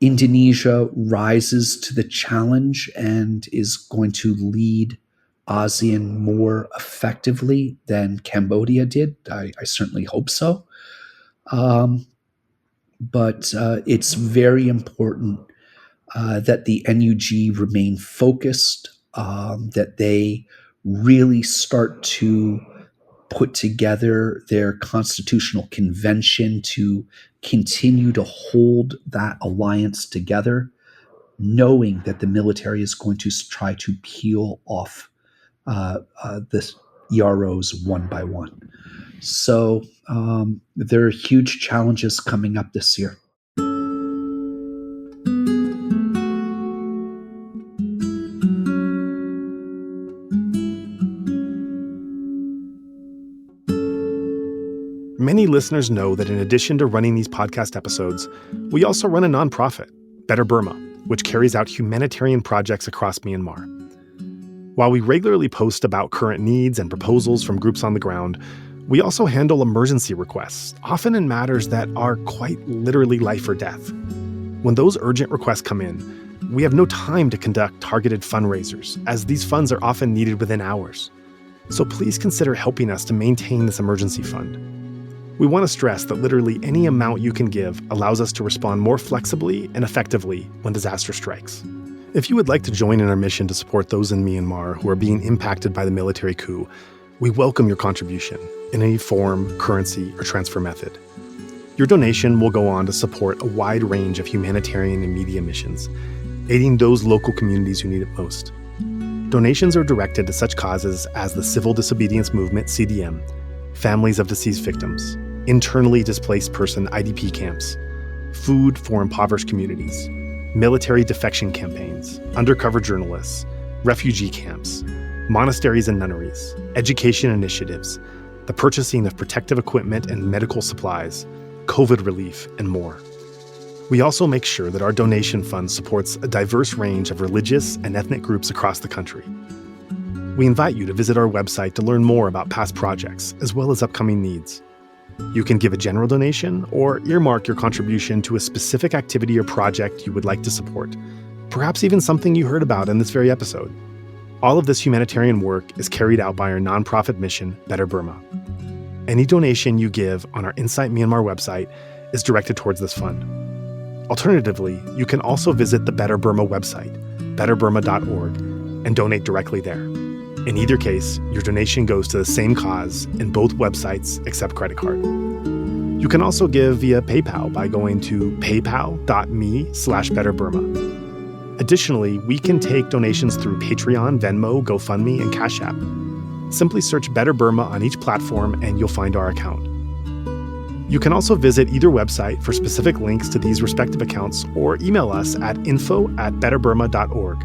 [SPEAKER 3] Indonesia rises to the challenge and is going to lead ASEAN more effectively than Cambodia did. I certainly hope so. But it's very important that the NUG remain focused, that they really start to put together their constitutional convention to continue to hold that alliance together, knowing that the military is going to try to peel off the EROs one by one. So there are huge challenges coming up this year.
[SPEAKER 1] Many listeners know that in addition to running these podcast episodes, we also run a nonprofit, Better Burma, which carries out humanitarian projects across Myanmar. While we regularly post about current needs and proposals from groups on the ground, we also handle emergency requests, often in matters that are quite literally life or death. When those urgent requests come in, we have no time to conduct targeted fundraisers, as these funds are often needed within hours. So please consider helping us to maintain this emergency fund. We want to stress that literally any amount you can give allows us to respond more flexibly and effectively when disaster strikes. If you would like to join in our mission to support those in Myanmar who are being impacted by the military coup, we welcome your contribution in any form, currency, or transfer method. Your donation will go on to support a wide range of humanitarian and media missions, aiding those local communities who need it most. Donations are directed to such causes as the Civil Disobedience Movement, CDM, families of deceased victims, internally displaced person IDP camps, food for impoverished communities, military defection campaigns, undercover journalists, refugee camps, monasteries and nunneries, education initiatives, the purchasing of protective equipment and medical supplies, COVID relief, and more. We also make sure that our donation fund supports a diverse range of religious and ethnic groups across the country. We invite you to visit our website to learn more about past projects, as well as upcoming needs. You can give a general donation or earmark your contribution to a specific activity or project you would like to support, perhaps even something you heard about in this very episode. All of this humanitarian work is carried out by our nonprofit mission, Better Burma. Any donation you give on our Insight Myanmar website is directed towards this fund. Alternatively, you can also visit the Better Burma website, betterburma.org, and donate directly there. In either case, your donation goes to the same cause in both websites except credit card. You can also give via PayPal by going to paypal.me/betterburma. Additionally, we can take donations through Patreon, Venmo, GoFundMe, and Cash App. Simply search Better Burma on each platform and you'll find our account. You can also visit either website for specific links to these respective accounts or email us at info@betterburma.org.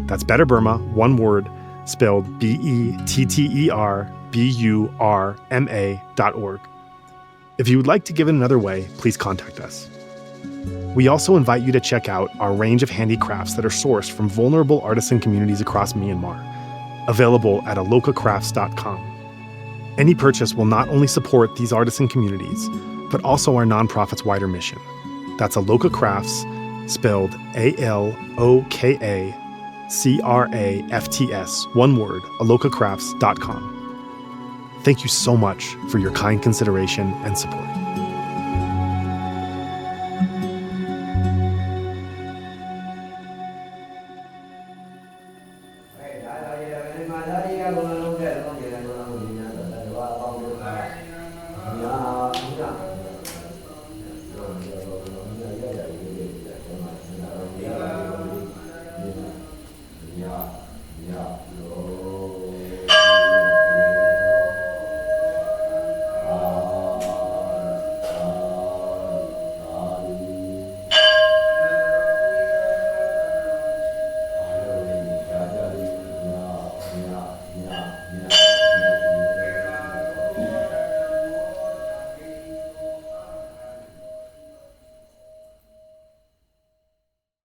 [SPEAKER 1] That's Better Burma, one word, spelled BETTERBURMA.org. If you would like to give in another way, please contact us. We also invite you to check out our range of handicrafts that are sourced from vulnerable artisan communities across Myanmar, available at alokacrafts.com. Any purchase will not only support these artisan communities, but also our nonprofit's wider mission. That's Aloka Crafts, spelled ALOKACRAFTS, one word, alokacrafts.com. Thank you so much for your kind consideration and support.
[SPEAKER 4] Yeah.